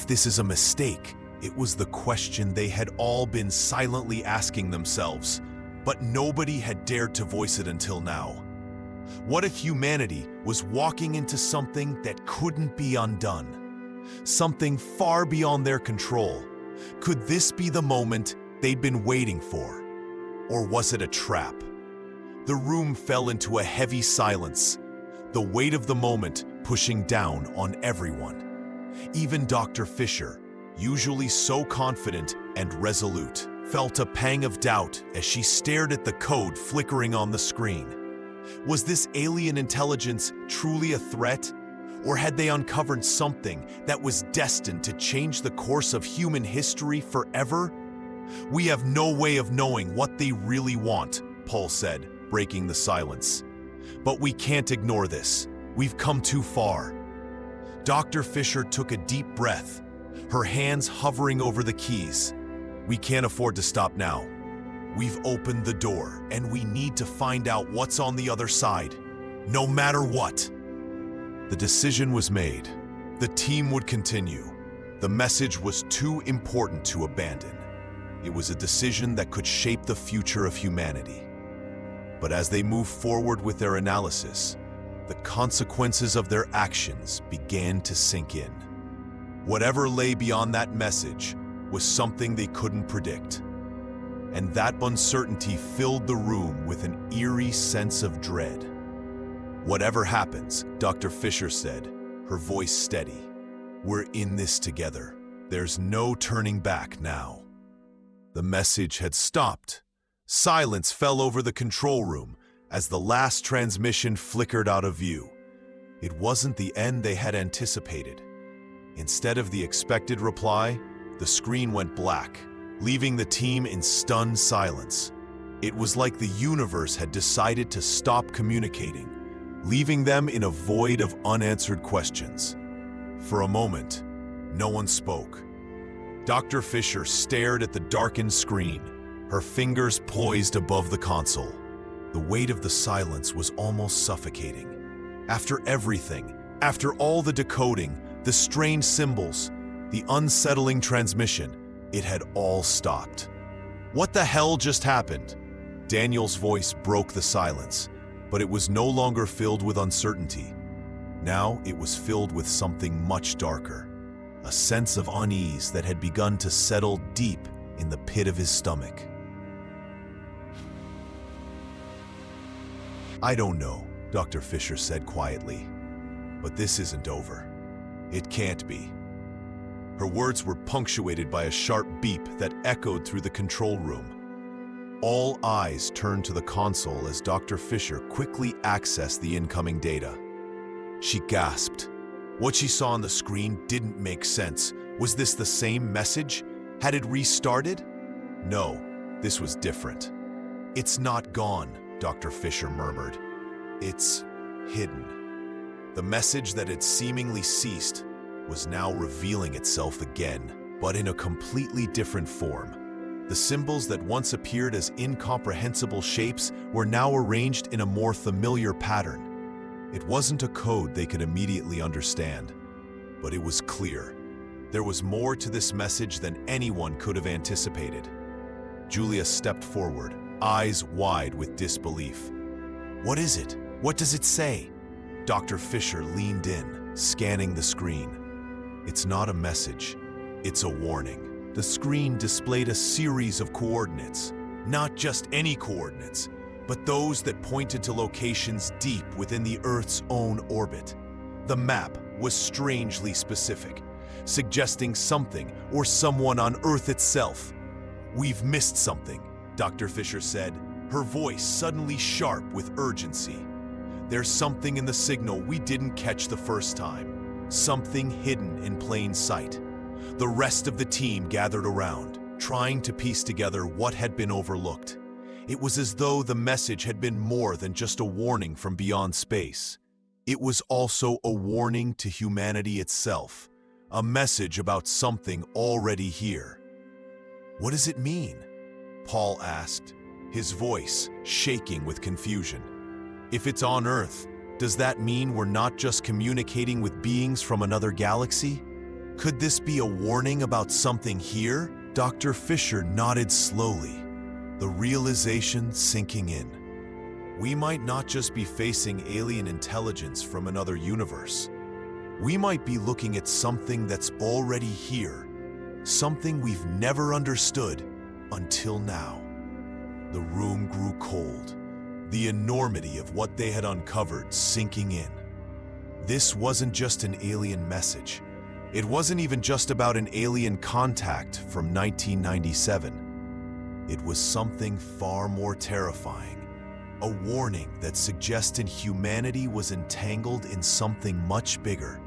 this is a mistake? It was the question they had all been silently asking themselves, but nobody had dared to voice it until now. What if humanity was walking into something that couldn't be undone? Something far beyond their control? Could this be the moment they'd been waiting for? Or was it a trap? The room fell into a heavy silence, the weight of the moment pushing down on everyone. Even Dr. Fisher, usually so confident and resolute, felt a pang of doubt as she stared at the code flickering on the screen. Was this alien intelligence truly a threat? Or had they uncovered something that was destined to change the course of human history forever? "We have no way of knowing what they really want," Paul said, breaking the silence. "But we can't ignore this. We've come too far." Dr. Fisher took a deep breath, her hands hovering over the keys. "We can't afford to stop now. We've opened the door, and we need to find out what's on the other side, no matter what." The decision was made. The team would continue. The message was too important to abandon. It was a decision that could shape the future of humanity. But as they moved forward with their analysis, the consequences of their actions began to sink in. Whatever lay beyond that message was something they couldn't predict. And that uncertainty filled the room with an eerie sense of dread. "Whatever happens," Dr. Fisher said, her voice steady, "we're in this together. There's no turning back now." The message had stopped. Silence fell over the control room as the last transmission flickered out of view. It wasn't the end they had anticipated. Instead of the expected reply, the screen went black, leaving the team in stunned silence. It was like the universe had decided to stop communicating, leaving them in a void of unanswered questions. For a moment, no one spoke. Dr. Fisher stared at the darkened screen, her fingers poised above the console. The weight of the silence was almost suffocating. After everything, after all the decoding, the strange symbols, the unsettling transmission, it had all stopped. "What the hell just happened?" Daniel's voice broke the silence, but it was no longer filled with uncertainty. Now it was filled with something much darker, a sense of unease that had begun to settle deep in the pit of his stomach. "I don't know," Dr. Fisher said quietly, "but this isn't over. It can't be." Her words were punctuated by a sharp beep that echoed through the control room. All eyes turned to the console as Dr. Fisher quickly accessed the incoming data. She gasped. What she saw on the screen didn't make sense. Was this the same message? Had it restarted? No, this was different. "It's not gone," Dr. Fisher murmured. "It's hidden." The message that had seemingly ceased was now revealing itself again, but in a completely different form. The symbols that once appeared as incomprehensible shapes were now arranged in a more familiar pattern. It wasn't a code they could immediately understand, but it was clear. There was more to this message than anyone could have anticipated. Julia stepped forward, eyes wide with disbelief. "What is it? What does it say?" Dr. Fisher leaned in, scanning the screen. "It's not a message, it's a warning." The screen displayed a series of coordinates, not just any coordinates, but those that pointed to locations deep within the Earth's own orbit. The map was strangely specific, suggesting something or someone on Earth itself. "We've missed something," Dr. Fisher said, her voice suddenly sharp with urgency. "There's something in the signal we didn't catch the first time, something hidden in plain sight." The rest of the team gathered around, trying to piece together what had been overlooked. It was as though the message had been more than just a warning from beyond space. It was also a warning to humanity itself, a message about something already here. "What does it mean?" Paul asked, his voice shaking with confusion. "If it's on Earth, does that mean we're not just communicating with beings from another galaxy? Could this be a warning about something here?" Dr. Fisher nodded slowly, the realization sinking in. We might not just be facing alien intelligence from another universe. We might be looking at something that's already here, something we've never understood until now. The room grew cold, the enormity of what they had uncovered sinking in. This wasn't just an alien message. It wasn't even just about an alien contact from 1997. It was something far more terrifying. A warning that suggested humanity was entangled in something much bigger.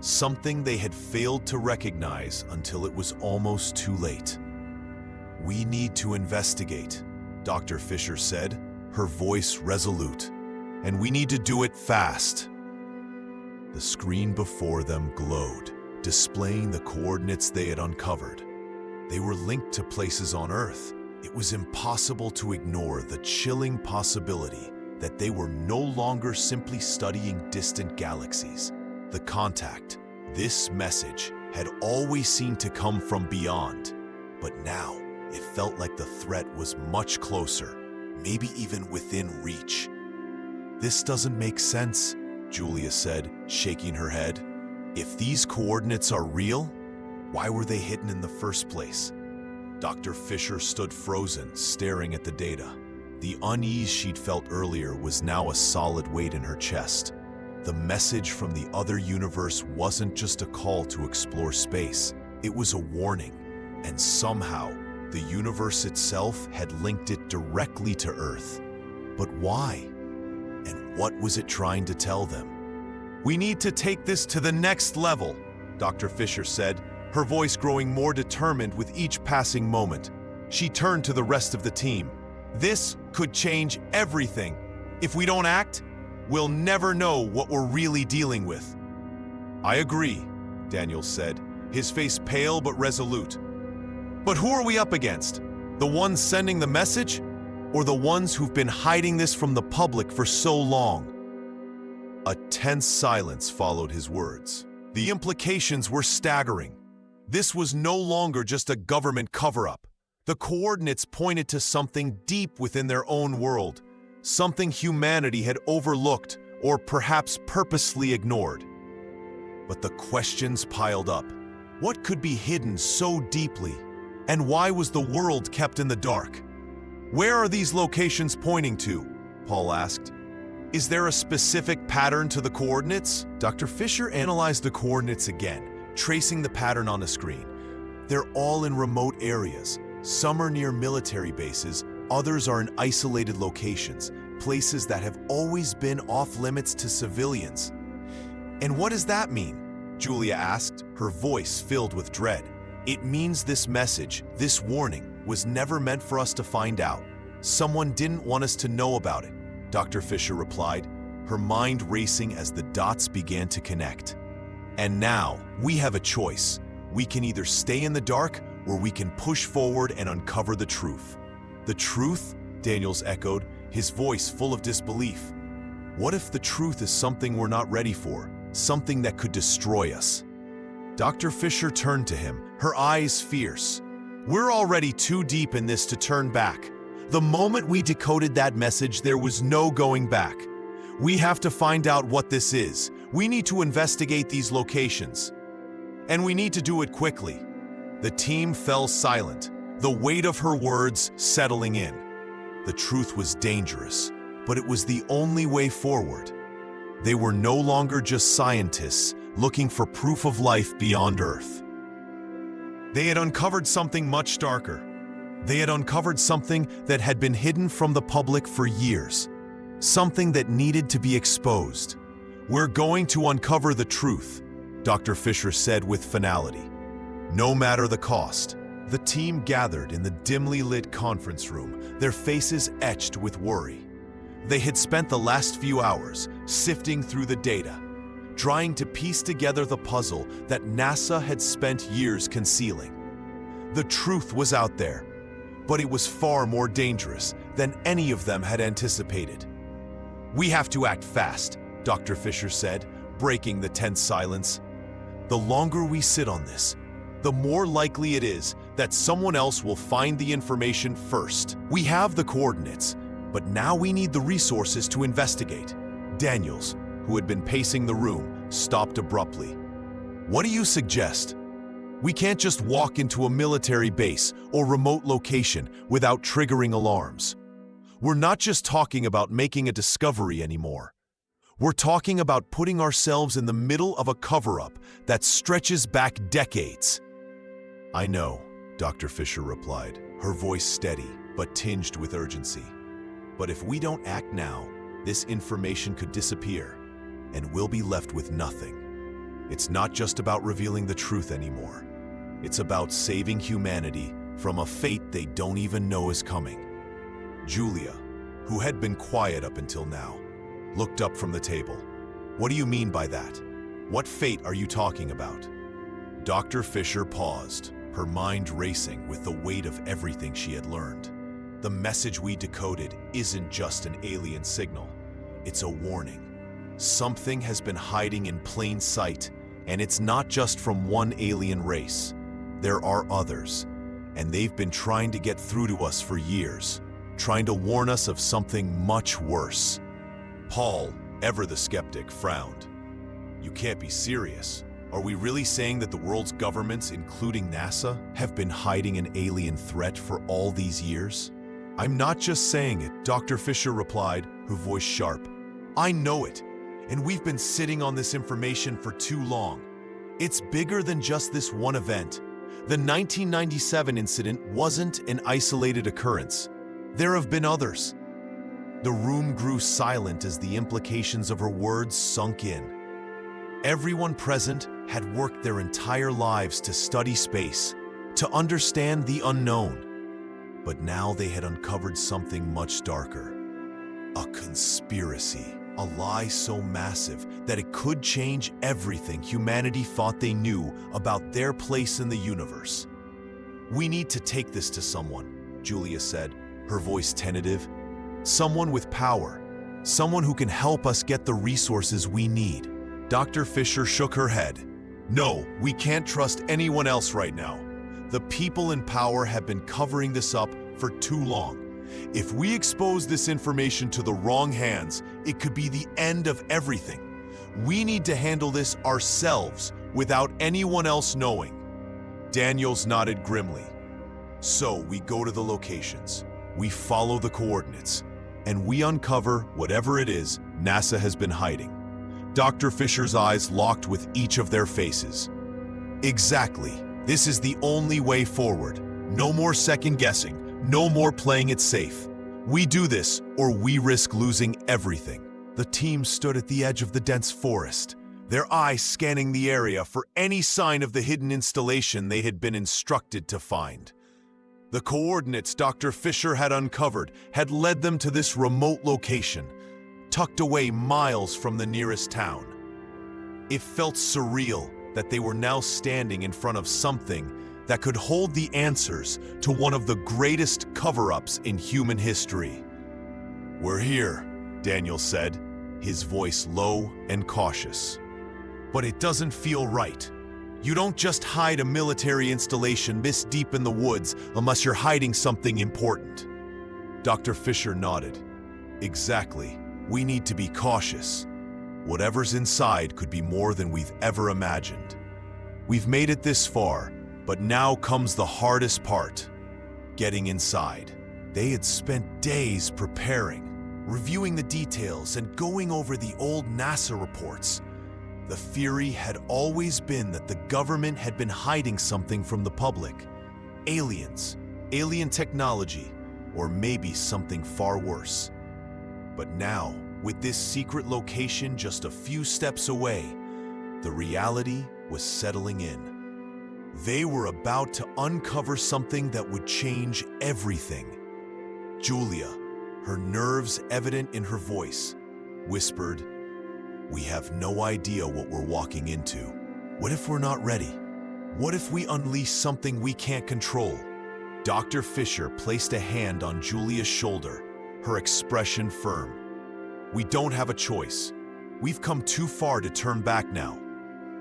Something they had failed to recognize until it was almost too late. "We need to investigate," Dr. Fisher said, her voice resolute. "And we need to do it fast." The screen before them glowed, displaying the coordinates they had uncovered. They were linked to places on Earth. It was impossible to ignore the chilling possibility that they were no longer simply studying distant galaxies. The contact, this message, had always seemed to come from beyond, but now it felt like the threat was much closer, maybe even within reach. "This doesn't make sense," Julia said, shaking her head. "If these coordinates are real, why were they hidden in the first place?" Dr. Fisher stood frozen, staring at the data. The unease she'd felt earlier was now a solid weight in her chest. The message from the other universe wasn't just a call to explore space. It was a warning, and somehow the universe itself had linked it directly to Earth. But why? And what was it trying to tell them? "We need to take this to the next level," Dr. Fisher said, her voice growing more determined with each passing moment. She turned to the rest of the team. "This could change everything. If we don't act, we'll never know what we're really dealing with." "I agree," Daniel said, his face pale but resolute. "But who are we up against? The ones sending the message? Or the ones who've been hiding this from the public for so long?" A tense silence followed his words. The implications were staggering. This was no longer just a government cover-up. The coordinates pointed to something deep within their own world, something humanity had overlooked or perhaps purposely ignored. But the questions piled up. What could be hidden so deeply? And why was the world kept in the dark? "Where are these locations pointing to?" Paul asked. "Is there a specific pattern to the coordinates?" Dr. Fisher analyzed the coordinates again, tracing the pattern on a screen. "They're all in remote areas. Some are near military bases, others are in isolated locations, places that have always been off-limits to civilians." "And what does that mean?" Julia asked, her voice filled with dread. "It means this message, this warning, was never meant for us to find out. Someone didn't want us to know about it," Dr. Fisher replied, her mind racing as the dots began to connect. "And now, we have a choice. We can either stay in the dark, or we can push forward and uncover the truth." "The truth?" Daniels echoed, his voice full of disbelief. "What if the truth is something we're not ready for, something that could destroy us?" Dr. Fisher turned to him, her eyes fierce. "We're already too deep in this to turn back. The moment we decoded that message, there was no going back. We have to find out what this is. We need to investigate these locations. And we need to do it quickly." The team fell silent, the weight of her words settling in. The truth was dangerous, but it was the only way forward. They were no longer just scientists looking for proof of life beyond Earth. They had uncovered something much darker. They had uncovered something that had been hidden from the public for years. Something that needed to be exposed. "We're going to uncover the truth," Dr. Fisher said with finality. "No matter the cost." The team gathered in the dimly lit conference room, their faces etched with worry. They had spent the last few hours sifting through the data, trying to piece together the puzzle that NASA had spent years concealing. The truth was out there, but it was far more dangerous than any of them had anticipated. "We have to act fast," Dr. Fisher said, breaking the tense silence. "The longer we sit on this, the more likely it is that someone else will find the information first. We have the coordinates, but now we need the resources to investigate." Daniels, who had been pacing the room, stopped abruptly. "What do you suggest? We can't just walk into a military base or remote location without triggering alarms. We're not just talking about making a discovery anymore. We're talking about putting ourselves in the middle of a cover-up that stretches back decades. I know, Dr. Fisher replied, her voice steady but tinged with urgency. But if we don't act now, this information could disappear, and we'll be left with nothing. It's not just about revealing the truth anymore. It's about saving humanity from a fate they don't even know is coming. Julia, who had been quiet up until now, looked up from the table. What do you mean by that? What fate are you talking about? Dr. Fisher paused, her mind racing with the weight of everything she had learned. The message we decoded isn't just an alien signal. It's a warning. Something has been hiding in plain sight, and it's not just from one alien race. There are others, and they've been trying to get through to us for years, trying to warn us of something much worse. Paul, ever the skeptic, frowned. You can't be serious. Are we really saying that the world's governments, including NASA, have been hiding an alien threat for all these years? I'm not just saying it, Dr. Fisher replied, her voice sharp. I know it, and we've been sitting on this information for too long. It's bigger than just this one event. The 1997 incident wasn't an isolated occurrence. There have been others. The room grew silent as the implications of her words sunk in. Everyone present had worked their entire lives to study space, to understand the unknown. But now they had uncovered something much darker. A conspiracy, a lie so massive that it could change everything humanity thought they knew about their place in the universe. We need to take this to someone, Julia said, her voice tentative. Someone with power, someone who can help us get the resources we need. Dr. Fisher shook her head. No, we can't trust anyone else right now. The people in power have been covering this up for too long. If we expose this information to the wrong hands, it could be the end of everything. We need to handle this ourselves without anyone else knowing. Daniels nodded grimly. So we go to the locations, we follow the coordinates, and we uncover whatever it is NASA has been hiding. Dr. Fisher's eyes locked with each of their faces. Exactly. This is the only way forward. No more second guessing. No more playing it safe. We do this, or we risk losing everything. The team stood at the edge of the dense forest, their eyes scanning the area for any sign of the hidden installation they had been instructed to find. The coordinates Dr. Fisher had uncovered had led them to this remote location, tucked away miles from the nearest town. It felt surreal that they were now standing in front of something that could hold the answers to one of the greatest cover-ups in human history. We're here, Daniel said, his voice low and cautious. But it doesn't feel right. You don't just hide a military installation this deep in the woods unless you're hiding something important. Dr. Fisher nodded. Exactly. We need to be cautious. Whatever's inside could be more than we've ever imagined. We've made it this far, but now comes the hardest part, getting inside. They had spent days preparing, reviewing the details and going over the old NASA reports. The theory had always been that the government had been hiding something from the public. Aliens, alien technology, or maybe something far worse. But now, with this secret location just a few steps away, the reality was settling in. They were about to uncover something that would change everything. Julia, her nerves evident in her voice, whispered, "We have no idea what we're walking into. What if we're not ready? What if we unleash something we can't control?" Dr. Fisher placed a hand on Julia's shoulder, her expression firm. "We don't have a choice. We've come too far to turn back now.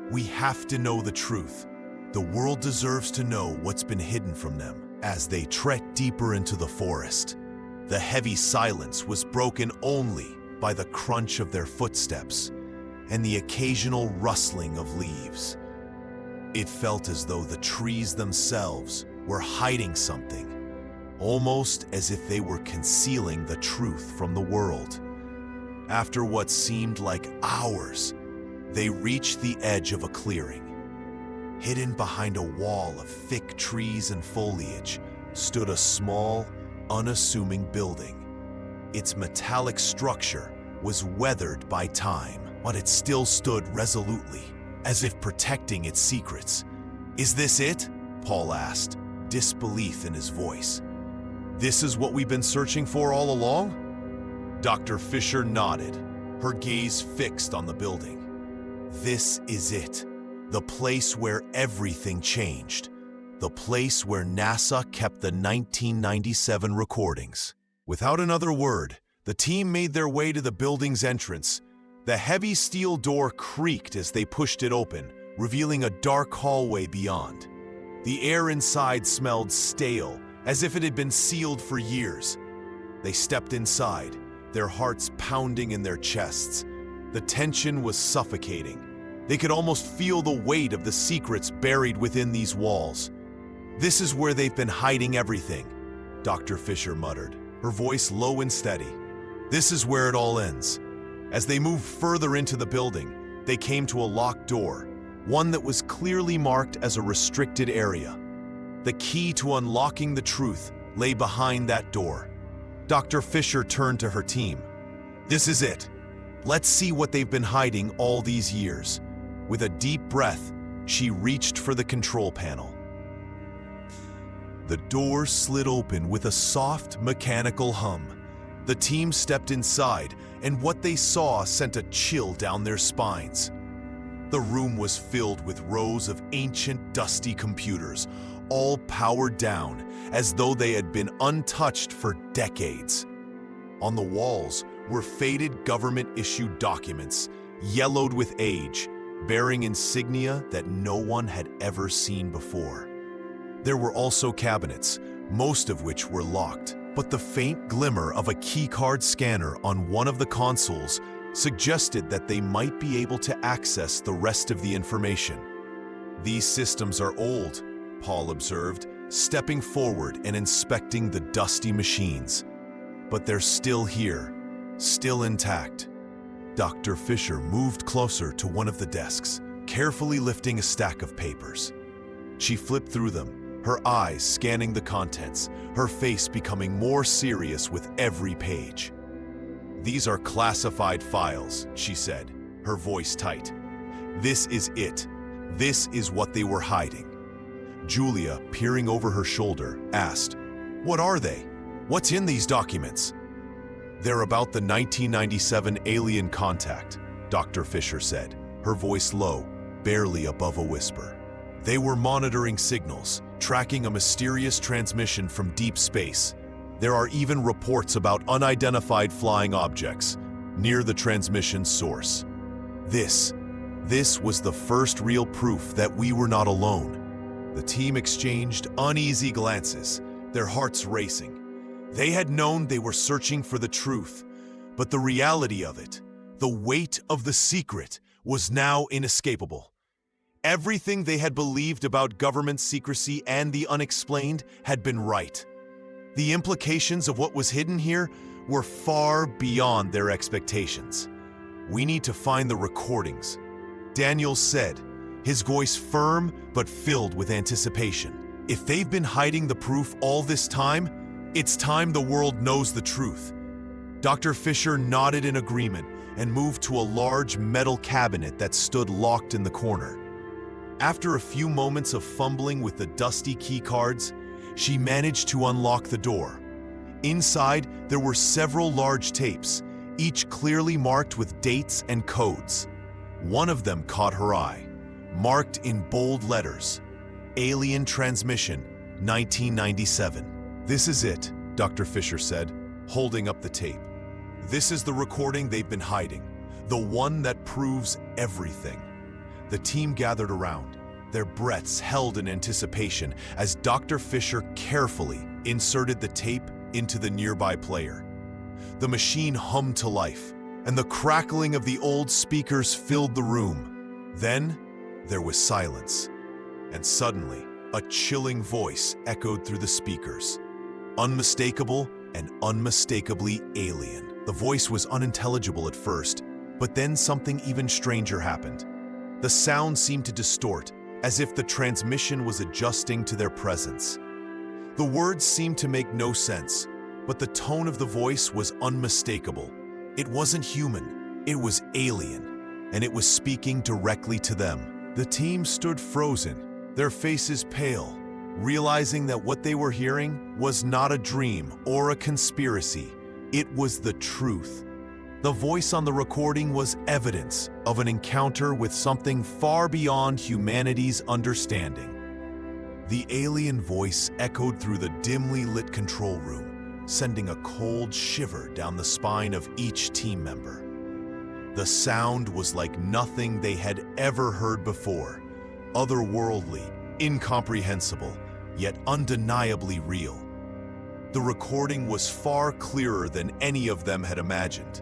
We have to know the truth. The world deserves to know what's been hidden from them." As they trekked deeper into the forest, the heavy silence was broken only by the crunch of their footsteps and the occasional rustling of leaves. It felt as though the trees themselves were hiding something, almost as if they were concealing the truth from the world. After what seemed like hours, they reached the edge of a clearing. Hidden behind a wall of thick trees and foliage stood a small, unassuming building. Its metallic structure was weathered by time, but it still stood resolutely, as if protecting its secrets. "Is this it?" Paul asked, disbelief in his voice. "This is what we've been searching for all along?" Dr. Fisher nodded, her gaze fixed on the building. "This is it. The place where everything changed. The place where NASA kept the 1997 recordings." Without another word, the team made their way to the building's entrance. The heavy steel door creaked as they pushed it open, revealing a dark hallway beyond. The air inside smelled stale, as if it had been sealed for years. They stepped inside, their hearts pounding in their chests. The tension was suffocating. They could almost feel the weight of the secrets buried within these walls. "This is where they've been hiding everything," Dr. Fisher muttered, her voice low and steady. "This is where it all ends." As they moved further into the building, they came to a locked door, one that was clearly marked as a restricted area. The key to unlocking the truth lay behind that door. Dr. Fisher turned to her team. "This is it. Let's see what they've been hiding all these years." With a deep breath, she reached for the control panel. The door slid open with a soft, mechanical hum. The team stepped inside, and what they saw sent a chill down their spines. The room was filled with rows of ancient, dusty computers, all powered down, as though they had been untouched for decades. On the walls were faded government-issued documents, yellowed with age, bearing insignia that no one had ever seen before. There were also cabinets, most of which were locked, but the faint glimmer of a keycard scanner on one of the consoles suggested that they might be able to access the rest of the information. "These systems are old," Paul observed, stepping forward and inspecting the dusty machines. "But they're still here, still intact." Dr. Fisher moved closer to one of the desks, carefully lifting a stack of papers. She flipped through them, her eyes scanning the contents, her face becoming more serious with every page. "These are classified files," she said, her voice tight. "This is it. This is what they were hiding." Julia, peering over her shoulder, asked, "What are they? What's in these documents?" "They're about the 1997 alien contact," Dr. Fisher said, her voice low, barely above a whisper. "They were monitoring signals, tracking a mysterious transmission from deep space. There are even reports about unidentified flying objects near the transmission source. This was the first real proof that we were not alone." The team exchanged uneasy glances, their hearts racing. They had known they were searching for the truth, but the reality of it, the weight of the secret, was now inescapable. Everything they had believed about government secrecy and the unexplained had been right. The implications of what was hidden here were far beyond their expectations. "We need to find the recordings," Daniel said, his voice firm but filled with anticipation. "If they've been hiding the proof all this time, it's time the world knows the truth." Dr. Fisher nodded in agreement and moved to a large metal cabinet that stood locked in the corner. After a few moments of fumbling with the dusty key cards, she managed to unlock the door. Inside, there were several large tapes, each clearly marked with dates and codes. One of them caught her eye, marked in bold letters, "Alien Transmission, 1997. "This is it," Dr. Fisher said, holding up the tape. "This is the recording they've been hiding, the one that proves everything." The team gathered around, their breaths held in anticipation as Dr. Fisher carefully inserted the tape into the nearby player. The machine hummed to life, and the crackling of the old speakers filled the room. Then there was silence, and suddenly a chilling voice echoed through the speakers, unmistakable and unmistakably alien. The voice was unintelligible at first, but then something even stranger happened. The sound seemed to distort, as if the transmission was adjusting to their presence. The words seemed to make no sense, but the tone of the voice was unmistakable. It wasn't human, it was alien, and it was speaking directly to them. The team stood frozen, their faces pale, realizing that what they were hearing was not a dream or a conspiracy. It was the truth. The voice on the recording was evidence of an encounter with something far beyond humanity's understanding. The alien voice echoed through the dimly lit control room, sending a cold shiver down the spine of each team member. The sound was like nothing they had ever heard before, otherworldly, incomprehensible, yet undeniably real. The recording was far clearer than any of them had imagined,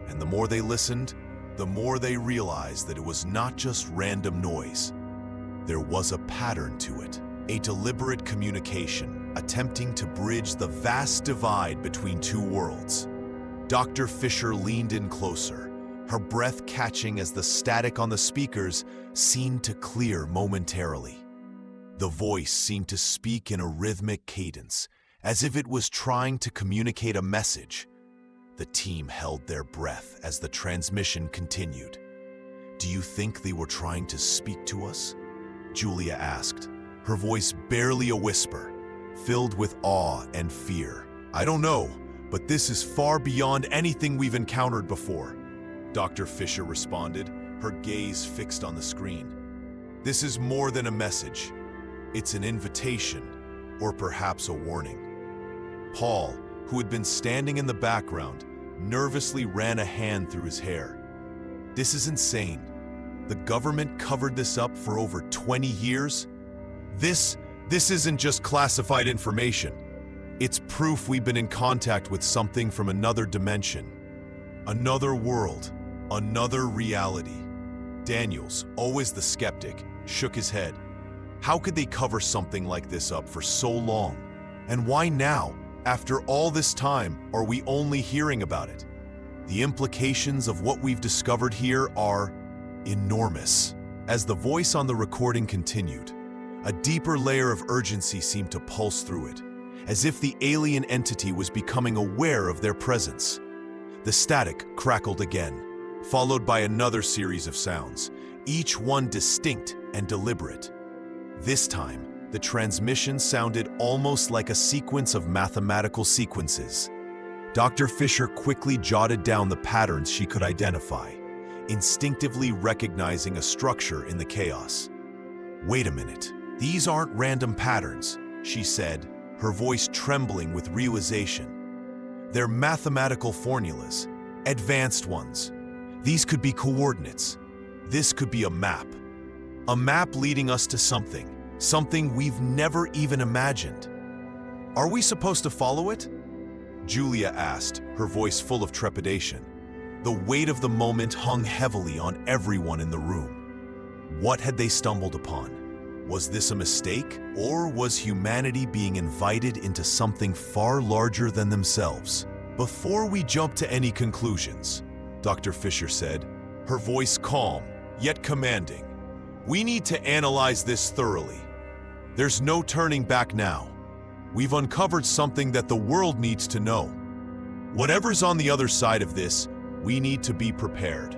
and the more they listened, the more they realized that it was not just random noise. There was a pattern to it, a deliberate communication, attempting to bridge the vast divide between two worlds. Dr. Fisher leaned in closer, her breath catching as the static on the speakers seemed to clear momentarily. The voice seemed to speak in a rhythmic cadence, as if it was trying to communicate a message. The team held their breath as the transmission continued. "Do you think they were trying to speak to us?" Julia asked, her voice barely a whisper, filled with awe and fear. "I don't know, but this is far beyond anything we've encountered before," Dr. Fisher responded, her gaze fixed on the screen. "This is more than a message. It's an invitation, or perhaps a warning." Paul, who had been standing in the background, nervously ran a hand through his hair. "This is insane. The government covered this up for over 20 years. This isn't just classified information. It's proof we've been in contact with something from another dimension, another world, another reality." Daniels, always the skeptic, shook his head. How could they cover something like this up for so long? And why now, after all this time, are we only hearing about it? The implications of what we've discovered here are enormous. As the voice on the recording continued, a deeper layer of urgency seemed to pulse through it, as if the alien entity was becoming aware of their presence. The static crackled again, followed by another series of sounds, each one distinct and deliberate. This time, the transmission sounded almost like a sequence of mathematical sequences. Dr. Fisher quickly jotted down the patterns she could identify, instinctively recognizing a structure in the chaos. "Wait a minute, these aren't random patterns," she said, her voice trembling with realization. "They're mathematical formulas, advanced ones. These could be coordinates. This could be a map leading us to something we've never even imagined. Are we supposed to follow it?" Julia asked, her voice full of trepidation. The weight of the moment hung heavily on everyone in the room. What had they stumbled upon? Was this a mistake, or was humanity being invited into something far larger than themselves? "Before we jump to any conclusions," Dr. Fisher said, her voice calm, yet commanding, "we need to analyze this thoroughly. There's no turning back now. We've uncovered something that the world needs to know. Whatever's on the other side of this, we need to be prepared."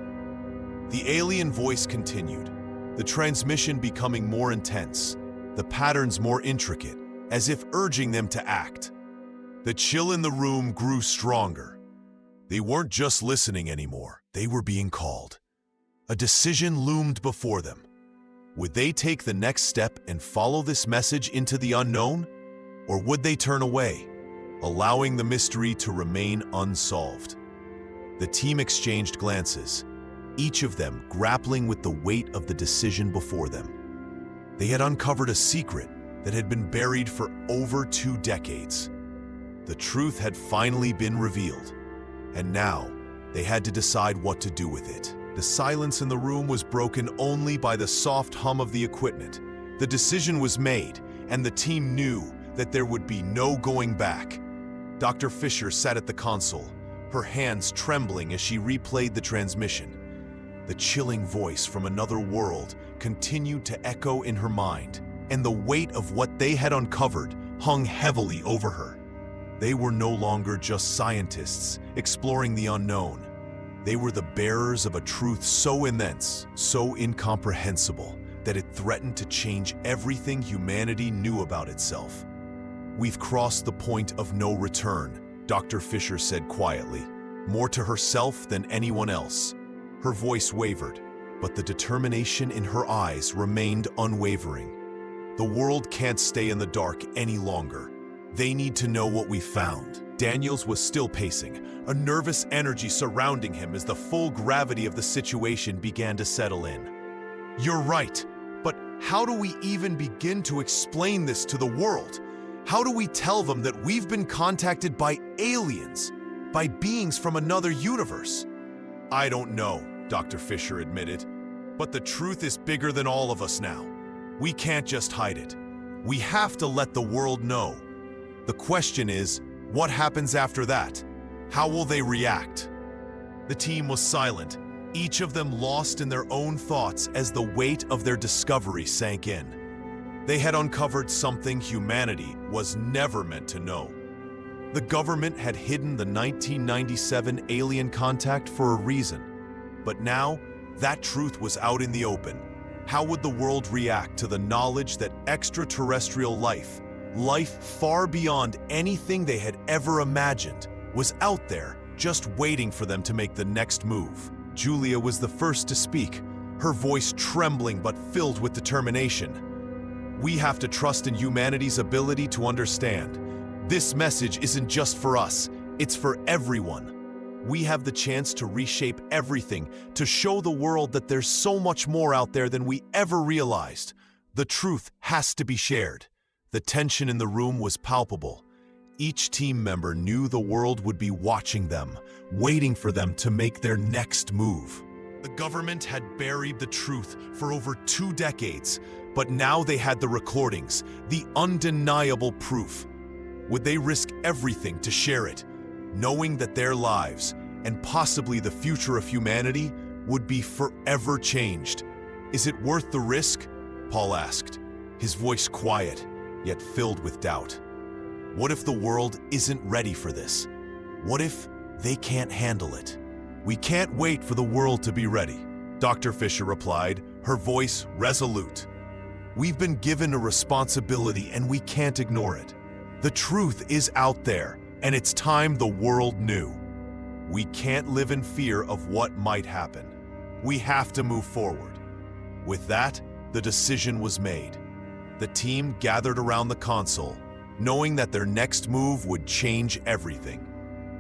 The alien voice continued, the transmission becoming more intense, the patterns more intricate, as if urging them to act. The chill in the room grew stronger. They weren't just listening anymore, they were being called. A decision loomed before them. Would they take the next step and follow this message into the unknown? Or would they turn away, allowing the mystery to remain unsolved? The team exchanged glances, each of them grappling with the weight of the decision before them. They had uncovered a secret that had been buried for over 2 decades. The truth had finally been revealed, and now they had to decide what to do with it. The silence in the room was broken only by the soft hum of the equipment. The decision was made, and the team knew that there would be no going back. Dr. Fisher sat at the console, her hands trembling as she replayed the transmission. The chilling voice from another world continued to echo in her mind, and the weight of what they had uncovered hung heavily over her. They were no longer just scientists exploring the unknown. They were the bearers of a truth so immense, so incomprehensible, that it threatened to change everything humanity knew about itself. "We've crossed the point of no return," Dr. Fisher said quietly, more to herself than anyone else. Her voice wavered, but the determination in her eyes remained unwavering. "The world can't stay in the dark any longer. They need to know what we found." Daniels was still pacing, a nervous energy surrounding him as the full gravity of the situation began to settle in. "You're right, but how do we even begin to explain this to the world? How do we tell them that we've been contacted by aliens, by beings from another universe?" "I don't know," Dr. Fisher admitted, "but the truth is bigger than all of us now. We can't just hide it. We have to let the world know. The question is, what happens after that? How will they react?" The team was silent, each of them lost in their own thoughts as the weight of their discovery sank in. They had uncovered something humanity was never meant to know. The government had hidden the 1997 alien contact for a reason, but now that truth was out in the open. How would the world react to the knowledge that extraterrestrial life far beyond anything they had ever imagined, was out there just waiting for them to make the next move? Julia was the first to speak, her voice trembling but filled with determination. "We have to trust in humanity's ability to understand. This message isn't just for us, it's for everyone. We have the chance to reshape everything, to show the world that there's so much more out there than we ever realized. The truth has to be shared." The tension in the room was palpable. Each team member knew the world would be watching them, waiting for them to make their next move. The government had buried the truth for over 2 decades, but now they had the recordings, the undeniable proof. Would they risk everything to share it, knowing that their lives, and possibly the future of humanity, would be forever changed? "Is it worth the risk?" Paul asked, his voice quiet, yet filled with doubt. "What if the world isn't ready for this? What if they can't handle it?" "We can't wait for the world to be ready," Dr. Fisher replied, her voice resolute. "We've been given a responsibility and we can't ignore it. The truth is out there, and it's time the world knew. We can't live in fear of what might happen. We have to move forward." With that, the decision was made. The team gathered around the console, knowing that their next move would change everything.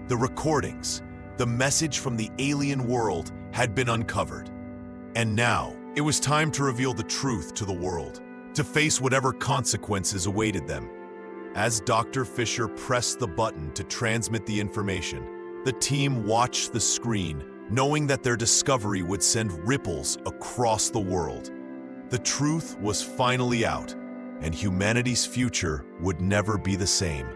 The recordings, the message from the alien world, had been uncovered. And now, it was time to reveal the truth to the world, to face whatever consequences awaited them. As Dr. Fisher pressed the button to transmit the information, the team watched the screen, knowing that their discovery would send ripples across the world. The truth was finally out, and humanity's future would never be the same.